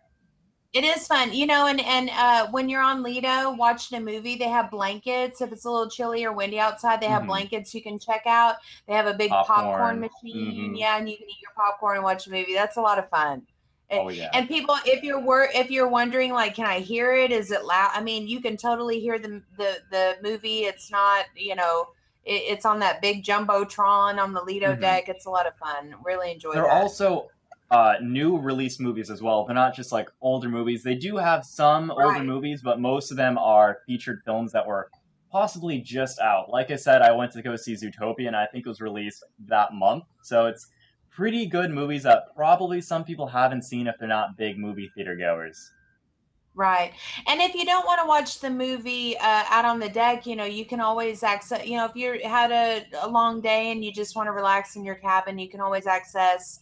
Speaker 3: It is fun, and when you're on Lido watching a movie, they have blankets. If it's a little chilly or windy outside, they have
Speaker 1: Hmm.
Speaker 3: blankets you can check out. They have a big popcorn
Speaker 1: Popcorn.
Speaker 3: machine,
Speaker 1: Hmm.
Speaker 3: yeah, and you can eat your popcorn and watch a movie. That's a lot of fun. And
Speaker 1: Oh yeah.
Speaker 3: and people, if you're wondering, like, can I hear it? Is it loud? I mean, you can totally hear the movie. It's not, it's on that big jumbotron on the Lido
Speaker 1: Hmm.
Speaker 3: deck. It's a lot of fun. Really enjoy
Speaker 1: There are
Speaker 3: that.
Speaker 1: also new release movies as well. They're not just like older movies. They do have some older
Speaker 3: Right.
Speaker 1: movies, but most of them are featured films that were possibly just out. Like I said, I went to go see Zootopia, and I think it was released that month. So it's pretty good movies that probably some people haven't seen if they're not big movie theater goers.
Speaker 3: Right. And if you don't want to watch the movie out on the deck, you can always access, if you had a long day and you just want to relax in your cabin, you can always access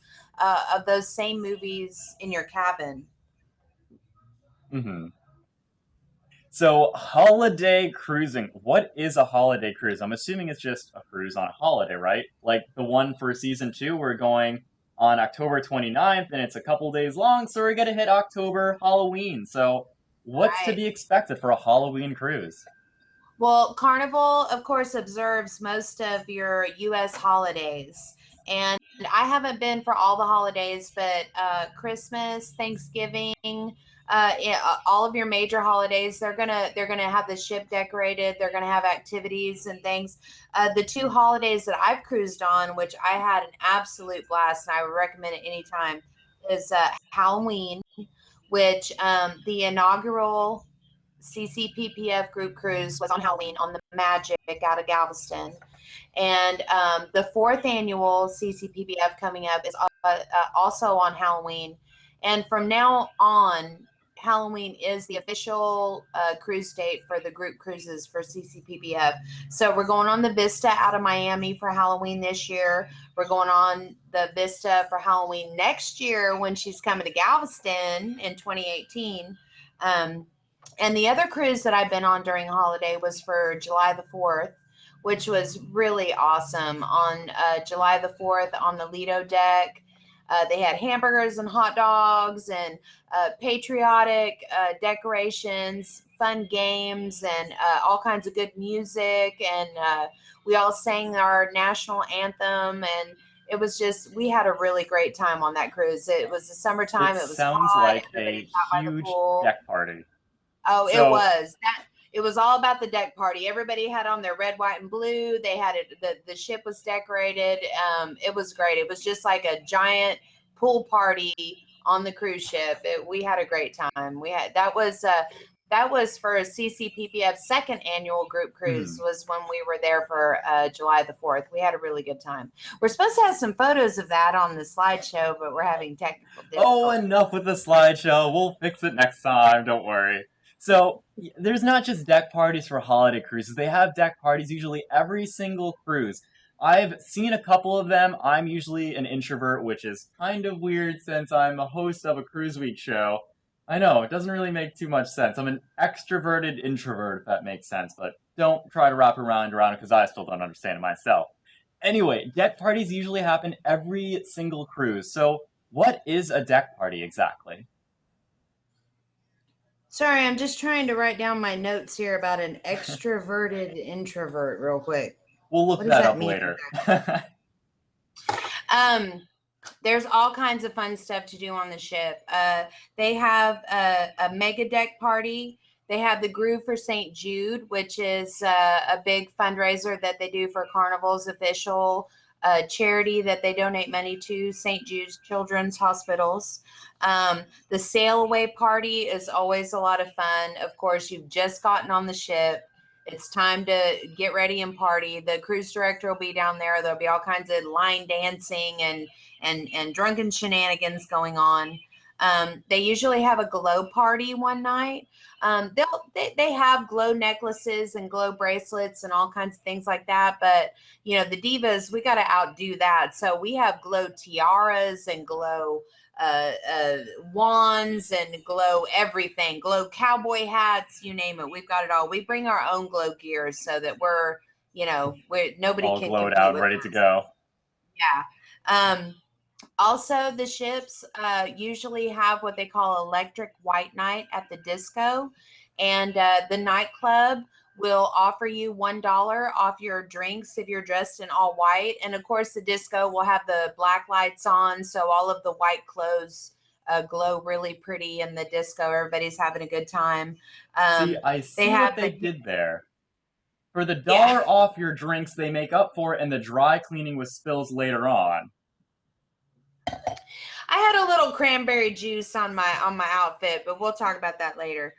Speaker 3: of those same movies in your cabin.
Speaker 1: Hmm. So, holiday cruising. What is a holiday cruise? I'm assuming it's just a cruise on a holiday, right? Like the one for season 2, we're going on October 29th, and it's a couple days long, so we're gonna hit October Halloween. So, what's to
Speaker 3: Right.
Speaker 1: be expected for a Halloween cruise?
Speaker 3: Well, Carnival, of course, observes most of your U.S. holidays. And I haven't been for all the holidays, but Christmas, Thanksgiving, yeah, all of your major holidays, they're gonna have the ship decorated. They're gonna have activities and things. The two holidays that I've cruised on, which I had an absolute blast, and I would recommend it anytime, is Halloween, which the inaugural CCPPF group cruise was on Halloween on the Magic out of Galveston. And the fourth annual CCPBF coming up is also on Halloween. And from now on, Halloween is the official cruise date for the group cruises for CCPBF. So we're going on the Vista out of Miami for Halloween this year. We're going on the Vista for Halloween next year when she's coming to Galveston in 2018. And the other cruise that I've been on during holiday was for July the 4th, which was really awesome. On July the 4th on the Lido deck, they had hamburgers and hot dogs and patriotic decorations, fun games, and all kinds of good music. And we all sang our national anthem. And it was just, we had a really great time on that cruise. It was the summertime,
Speaker 1: It
Speaker 3: it was
Speaker 1: sounds
Speaker 3: hot,
Speaker 1: like
Speaker 3: everybody
Speaker 1: a
Speaker 3: sat by the
Speaker 1: huge
Speaker 3: pool.
Speaker 1: deck party.
Speaker 3: Oh, it
Speaker 1: So,
Speaker 3: was that. It was all about the deck party. Everybody had on their red, white, and blue. They had it. The ship was decorated. It was great. It was just like a giant pool party on the cruise ship. We had a great time. We had that was for a CCPPF second annual group cruise
Speaker 1: hmm.
Speaker 3: was when we were there for July the 4th. We had a really good time. We're supposed to have some photos of that on the slideshow, but we're having technical
Speaker 1: Oh,
Speaker 3: difficulties.
Speaker 1: enough with the slideshow. We'll fix it next time, don't worry. So, there's not just deck parties for holiday cruises, they have deck parties usually every single cruise. I've seen a couple of them. I'm usually an introvert, which is kind of weird since I'm a host of a Cruise Week show. I know, it doesn't really make too much sense. I'm an extroverted introvert, if that makes sense, but don't try to wrap around it because I still don't understand it myself. Anyway, deck parties usually happen every single cruise, so what is a deck party exactly?
Speaker 3: Sorry, I'm just trying to write down my notes here about an extroverted introvert real quick.
Speaker 1: We'll look
Speaker 3: What does
Speaker 1: that
Speaker 3: that
Speaker 1: up
Speaker 3: mean
Speaker 1: later.
Speaker 3: exactly? There's all kinds of fun stuff to do on the ship. They have a mega deck party. They have the Groove for St. Jude, which is a big fundraiser that they do for Carnival's official charity that they donate money to, St. Jude's Children's Hospitals. The sail away party is always a lot of fun. Of course, you've just gotten on the ship. It's time to get ready and party. The cruise director will be down there. There'll be all kinds of line dancing and drunken shenanigans going on. They usually have a glow party one night. They have glow necklaces and glow bracelets and all kinds of things like that. But you know the divas, we got to outdo that. So we have glow tiaras and glow uh, uh, wands and glow everything, glow cowboy hats, you name it. We've got it all. We bring our own glow gears so that we're nobody
Speaker 1: All
Speaker 3: can
Speaker 1: glowed
Speaker 3: compete
Speaker 1: out,
Speaker 3: with
Speaker 1: ready to
Speaker 3: us.
Speaker 1: go.
Speaker 3: Yeah. Also, the ships usually have what they call electric white night at the disco, and the nightclub will offer you $1 off your drinks if you're dressed in all white. And of course, the disco will have the black lights on, so all of the white clothes glow really pretty in the disco. Everybody's having a good time.
Speaker 1: See, I
Speaker 3: They
Speaker 1: see
Speaker 3: have
Speaker 1: what they
Speaker 3: the
Speaker 1: did there. For the
Speaker 3: yeah.
Speaker 1: dollar off your drinks, they make up for it in the dry cleaning with spills later on.
Speaker 3: I had a little cranberry juice on my outfit, but we'll talk about that later.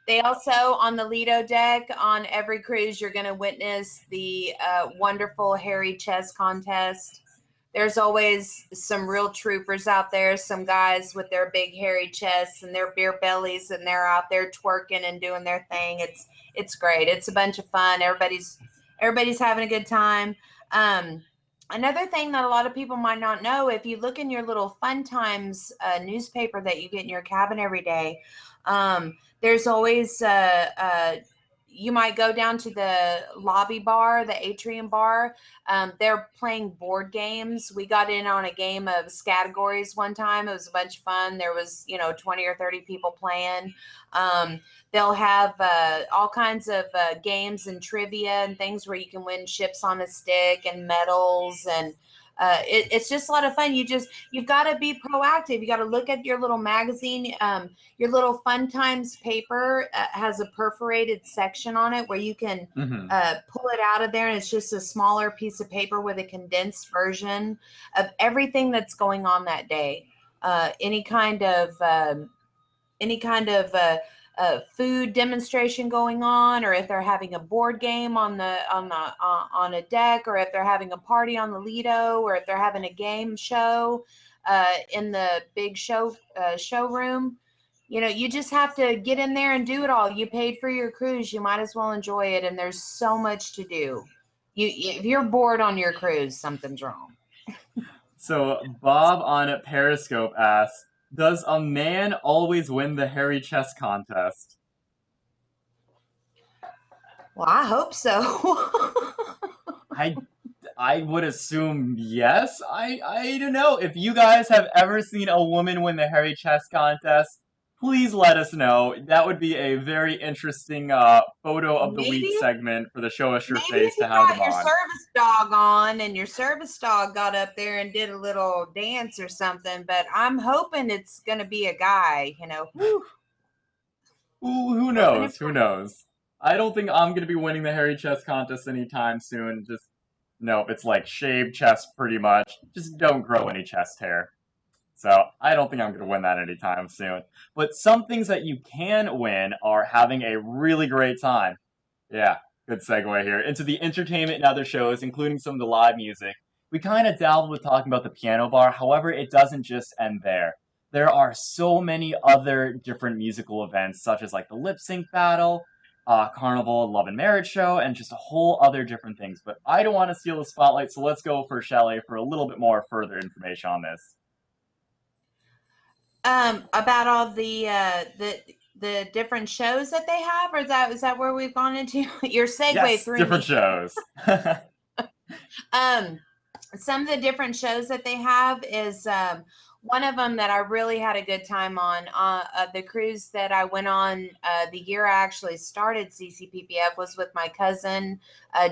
Speaker 3: They also on the Lido deck on every cruise, you're going to witness the wonderful hairy chess contest. There's always some real troopers out there, some guys with their big hairy chests and their beer bellies, and they're out there twerking and doing their thing. It's great. It's a bunch of fun. Everybody's having a good time. Um, Another thing that a lot of people might not know, if you look in your little Fun Times newspaper that you get in your cabin every day, there's always you might go down to the lobby bar, the atrium bar. They're playing board games. We got in on a game of categories one time. It was a bunch of fun. There was 20 or 30 people playing. Um, They'll have all kinds of games and trivia and things where you can win ships on a stick and medals. And It's just a lot of fun. You've got to be proactive. You got to look at your little magazine. Your little Fun Times paper has a perforated section on it where you can
Speaker 1: Hmm.
Speaker 3: pull it out of there, and it's just a smaller piece of paper with a condensed version of everything that's going on that day. Any kind of food demonstration going on, or if they're having a board game on a deck, or if they're having a party on the Lido, or if they're having a game show in the big showroom. You just have to get in there and do it all. You paid for your cruise, you might as well enjoy it, and there's so much to do. If you're bored on your cruise, something's wrong.
Speaker 1: So Bob on Periscope asks, "Does a man always win the hairy chest contest?"
Speaker 3: Well, I hope so.
Speaker 1: I I would assume yes. I don't know. If you guys have ever seen a woman win the hairy chest contest, please let us know. That would be a very interesting photo of the week
Speaker 3: Maybe
Speaker 1: segment for the Show Us Your
Speaker 3: Maybe if
Speaker 1: Face
Speaker 3: you
Speaker 1: to have them
Speaker 3: got your
Speaker 1: on.
Speaker 3: service dog on and your service dog got up there and did a little dance or something, but I'm hoping it's going to be a guy. Whew,
Speaker 1: Who
Speaker 3: hoping and
Speaker 1: knows? Who knows? I don't think I'm gonna be winning the hairy chest contest anytime soon. Just nope, it's like shaved chest pretty much. Just don't grow any chest hair. So I don't think I'm going to win that anytime soon. But some things that you can win are having a really great time. Yeah, good segue here into the entertainment and other shows, including some of the live music. We kind of dabbled with talking about the piano bar. However, it doesn't just end there. There are so many other different musical events, such as like the lip sync battle, Carnival Love and Marriage show, and just a whole other different things. But I don't want to steal the spotlight, so let's go for Shelley for a little bit more further information on this.
Speaker 3: about all the different shows that they have, or is that where we've gone into? Your segue
Speaker 1: Yes,
Speaker 3: threw
Speaker 1: different
Speaker 3: me.
Speaker 1: shows.
Speaker 3: Um, some of the different shows that they have is one of them that I really had a good time on. The cruise that I went on the year I actually started CCPPF was with my cousin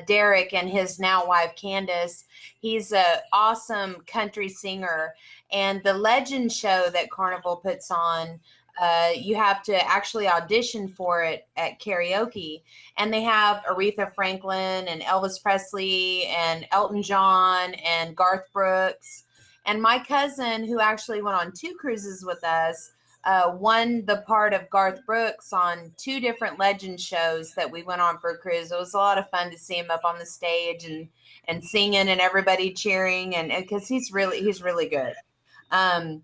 Speaker 3: Derek and his now wife Candace. He's an awesome country singer, and the Legend show that Carnival puts on. You have to actually audition for it at karaoke, and they have Aretha Franklin and Elvis Presley and Elton John and Garth Brooks. And my cousin, who actually went on two cruises with us, won the part of Garth Brooks on two different Legend shows that we went on for a cruise. It was a lot of fun to see him up on the stage and singing and everybody cheering, and because he's really good. Um,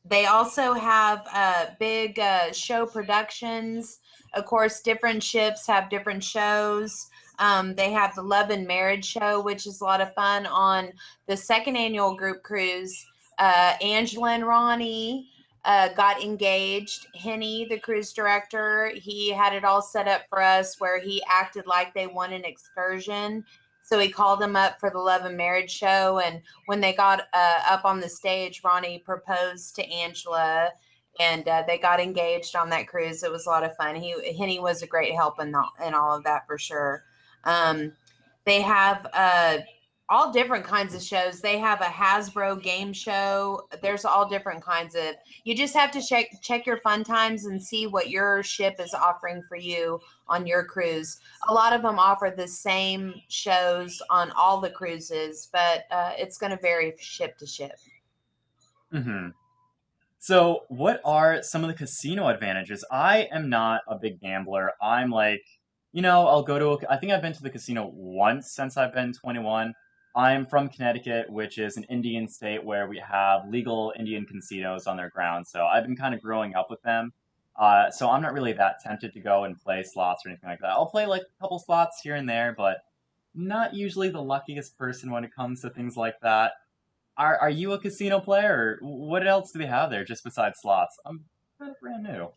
Speaker 3: they also have big show productions. Of course, different ships have different shows. They have the Love and Marriage show, which is a lot of fun on the second annual group cruise. Angela and Ronnie got engaged. Henny, the cruise director, he had it all set up for us where he acted like they won an excursion. So he called them up for the Love and Marriage show, and when they got up on the stage, Ronnie proposed to Angela, and they got engaged on that cruise. It was a lot of fun. Henny was a great help in all of that for sure. Um, they have all different kinds of shows. They have a Hasbro game show. There's all different kinds of. You just have to check your fun times and see what your ship is offering for you on your cruise. A lot of them offer the same shows on all the cruises, but it's going to vary ship to ship.
Speaker 1: Hmm. So, what are some of the casino advantages? I am not a big gambler. I'm like, I'll go to I think I've been to the casino once since I've been 21. I'm from Connecticut, which is an Indian state where we have legal Indian casinos on their grounds. So, I've been kind of growing up with them. So, I'm not really that tempted to go and play slots or anything like that. I'll play like a couple slots here and there, but not usually the luckiest person when it comes to things like that. Are you a casino player, or what else do they have there just besides slots? I'm kind of brand new.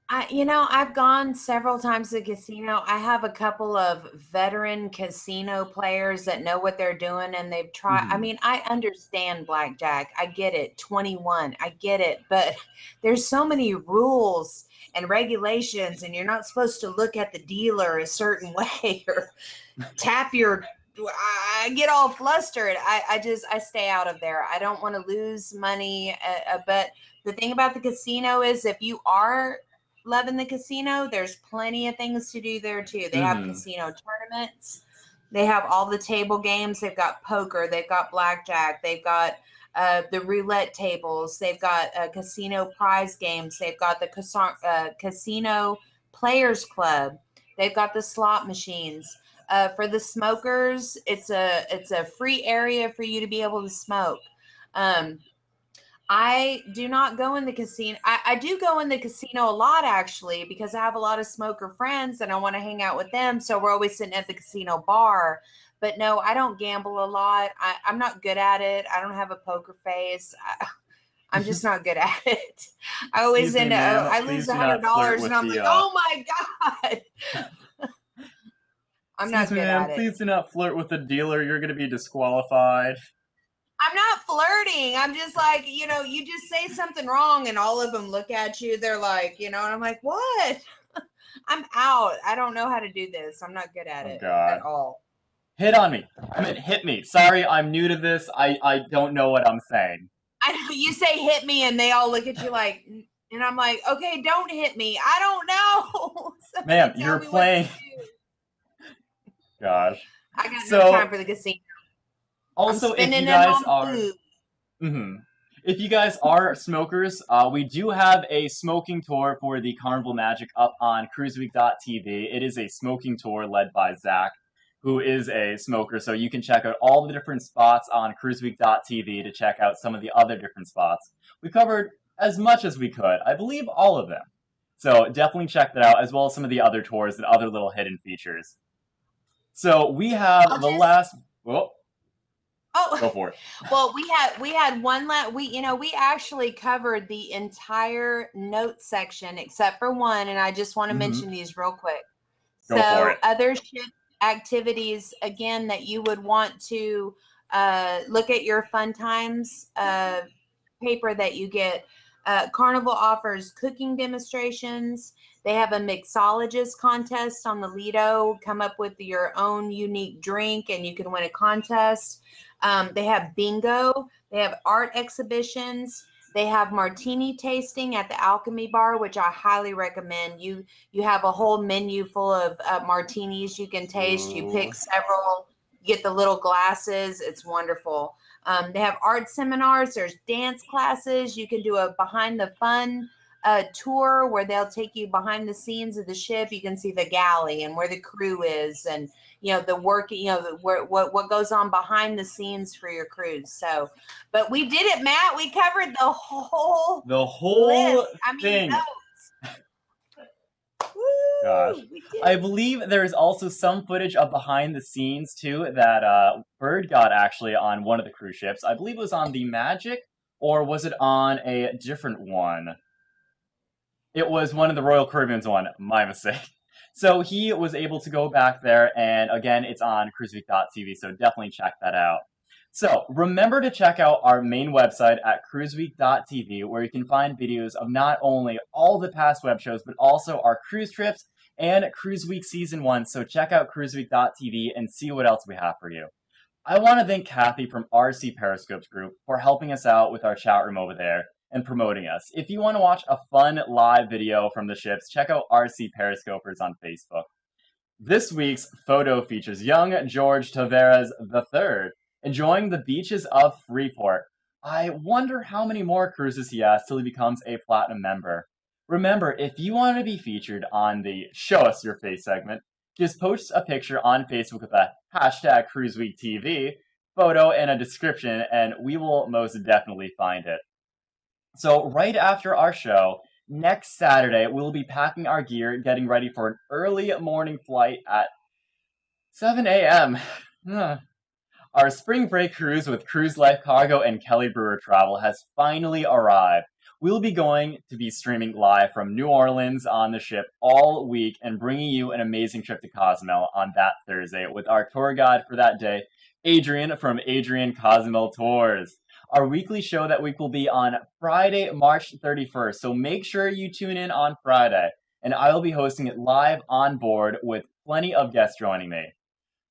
Speaker 3: I've gone several times to the casino. I have a couple of veteran casino players that know what they're doing, and they've tried. I
Speaker 1: Hmm.
Speaker 3: mean, I understand blackjack. I get it. 21. I get it. But there's so many rules and regulations, and you're not supposed to look at the dealer a certain way or tap your I get all flustered. I stay out of there. I don't want to lose money. But the thing about the casino is, if you are loving the casino, there's plenty of things to do there too. They have
Speaker 1: Mm-hmm.
Speaker 3: casino tournaments. They have all the table games. They've got poker. They've got blackjack. They've got the roulette tables. They've got casino prize games. They've got the casino players club. They've got the slot machines. For the smokers, it's a free area for you to be able to smoke. Um, I do not go in the casino. I do go in the casino a lot actually because I have a lot of smoker friends and I want to hang out with them. So we're always sitting at the casino bar. But no, I don't gamble a lot. I'm not good at it. I don't have a poker face. I'm just not good at it. I always
Speaker 1: Excuse me,
Speaker 3: end up.
Speaker 1: ma'am.
Speaker 3: I
Speaker 1: Please
Speaker 3: lose a
Speaker 1: do
Speaker 3: hundred
Speaker 1: not flirt
Speaker 3: dollars
Speaker 1: with
Speaker 3: and I'm
Speaker 1: the.
Speaker 3: like, oh my god, I'm
Speaker 1: Excuse
Speaker 3: not
Speaker 1: me,
Speaker 3: good
Speaker 1: ma'am.
Speaker 3: at it.
Speaker 1: Please do not flirt with the dealer. You're going to be disqualified.
Speaker 3: I'm not flirting. I'm just like, you just say something wrong and all of them look at you. They're like, and I'm like, what? I'm out. I don't know how to do this. I'm not good at
Speaker 1: Oh
Speaker 3: it at
Speaker 1: God.
Speaker 3: all.
Speaker 1: Hit on me. I mean, hit me. Sorry, I'm new to this. I don't know what I'm saying.
Speaker 3: I know you say hit me and they all look at you like, and I'm like, okay, don't hit me. I don't know.
Speaker 1: Ma'am,
Speaker 3: Somebody tell
Speaker 1: you're
Speaker 3: me what to
Speaker 1: playing.
Speaker 3: do.
Speaker 1: Gosh.
Speaker 3: I got no time
Speaker 1: So,
Speaker 3: for the casino. I'm
Speaker 1: also, if you
Speaker 3: spending it
Speaker 1: guys
Speaker 3: on
Speaker 1: are.
Speaker 3: food.
Speaker 1: Mhm. If you guys are smokers, we do have a smoking tour for the Carnival Magic up on cruiseweek.tv. It is a smoking tour led by Zach, who is a smoker. So you can check out all the different spots on cruiseweek.tv to check out some of the other different spots. We covered as much as we could. I believe all of them. So definitely check that out, as well as some of the other tours and other little hidden features. So we
Speaker 3: I'll
Speaker 1: have the
Speaker 3: just
Speaker 1: last. Oh,
Speaker 3: Oh,
Speaker 1: go for it.
Speaker 3: well, we had we actually covered the entire notes section except for one, and I just want to
Speaker 1: Hmm.
Speaker 3: mention these real quick.
Speaker 1: Go for
Speaker 3: So,
Speaker 1: it.
Speaker 3: other ship activities again that you would want to look at your fun times paper that you get. Carnival offers cooking demonstrations. They have a mixologist contest on the Lido. Come up with your own unique drink and you can win a contest. They have bingo. They have art exhibitions. They have martini tasting at the Alchemy Bar, which I highly recommend. You have a whole menu full of martinis you can taste. You
Speaker 1: Ooh.
Speaker 3: pick several, you get the little glasses. It's wonderful. They have art seminars. There's dance classes. You can do a behind the fun tour where they'll take you behind the scenes of the ship. You can see the galley and where the crew is, and the work. What goes on behind the scenes for your cruise. So, but we did it, Matt. We covered the whole
Speaker 1: The
Speaker 3: list.
Speaker 1: whole
Speaker 3: I mean,
Speaker 1: thing.
Speaker 3: notes.
Speaker 1: Gosh.
Speaker 3: Woo! We did
Speaker 1: I
Speaker 3: it.
Speaker 1: believe there's also some footage of behind the scenes too that Bird got actually on one of the cruise ships. I believe it was on the Magic, or was it on a different one? It was one of the Royal Caribbean's one. My mistake. So he was able to go back there, and again, it's on cruiseweek.tv, so definitely check that out. So remember to check out our main website at cruiseweek.tv, where you can find videos of not only all the past web shows, but also our cruise trips and Cruise Week Season 1. So check out cruiseweek.tv and see what else we have for you. I want to thank Kathy from RC Periscopes Group for helping us out with our chat room over there and promoting us. If you want to watch a fun live video from the ships, check out RC Periscopers on Facebook. This week's photo features young George Tavares III enjoying the beaches of Freeport. I wonder how many more cruises he has till he becomes a platinum member. Remember, if you want to be featured on the Show Us Your Face segment, just post a picture on Facebook with a hashtag CruiseWeekTV, photo, and a description, and we will most definitely find it. So, right after our show, next Saturday, we'll be packing our gear, getting ready for an early morning flight at 7 a.m. Our spring break cruise with Cruise Life Cargo and Kelly Brewer Travel has finally arrived. We'll be going to be streaming live from New Orleans on the ship all week and bringing you an amazing trip to Cozumel on that Thursday with our tour guide for that day, Adrian from Adrian Cozumel Tours. Our weekly show that week will be on Friday, March 31st, so make sure you tune in on Friday, and I will be hosting it live on board with plenty of guests joining me.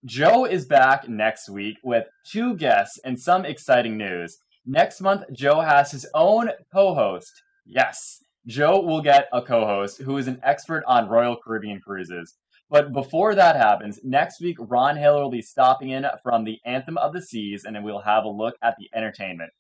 Speaker 1: Joe is back next week with two guests and some exciting news. Next month, Joe has his own co host. Yes, Joe will get a co host who is an expert on Royal Caribbean cruises. But before that happens, next week, Ron Hiller will be stopping in from the Anthem of the Seas, and then we'll have a look at the entertainment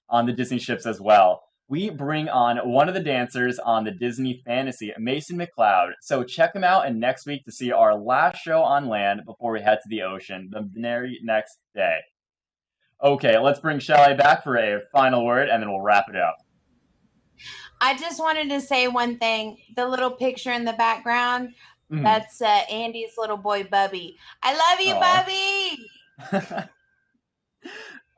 Speaker 1: on the Disney ships as well. We bring on one of the dancers on the Disney Fantasy, Mason McLeod. So check him out and next week to see our last show on land before we head to the ocean the very next day. Okay, let's bring Chali back for a final word and then we'll wrap it up.
Speaker 3: I just wanted to say one thing. The little picture in the background,
Speaker 1: Mm.
Speaker 3: that's Andy's little boy, Bubby. I love you, Bubby!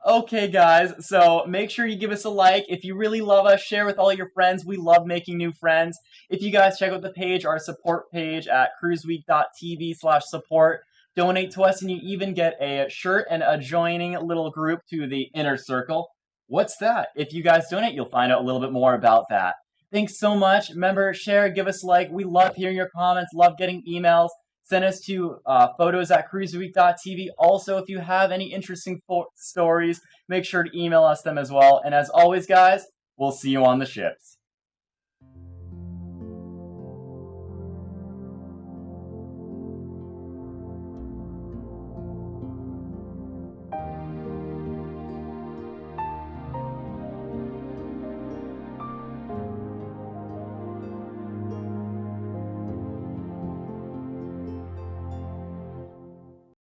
Speaker 1: Okay, guys, so make sure you give us a like. If you really love us, share with all your friends. We love making new friends. If you guys check out the page, our support page at cruiseweek.tv/support, donate to us, and you even get a shirt and a joining little group to the inner circle. What's that? If you guys donate, you'll find out a little bit more about that. Thanks so much. Remember, share, give us a like. We love hearing your comments, love getting emails. Send us to photos at cruiseweek.tv. Also, if you have any interesting stories, make sure to email us them as well. And as always, guys, we'll see you on the ships.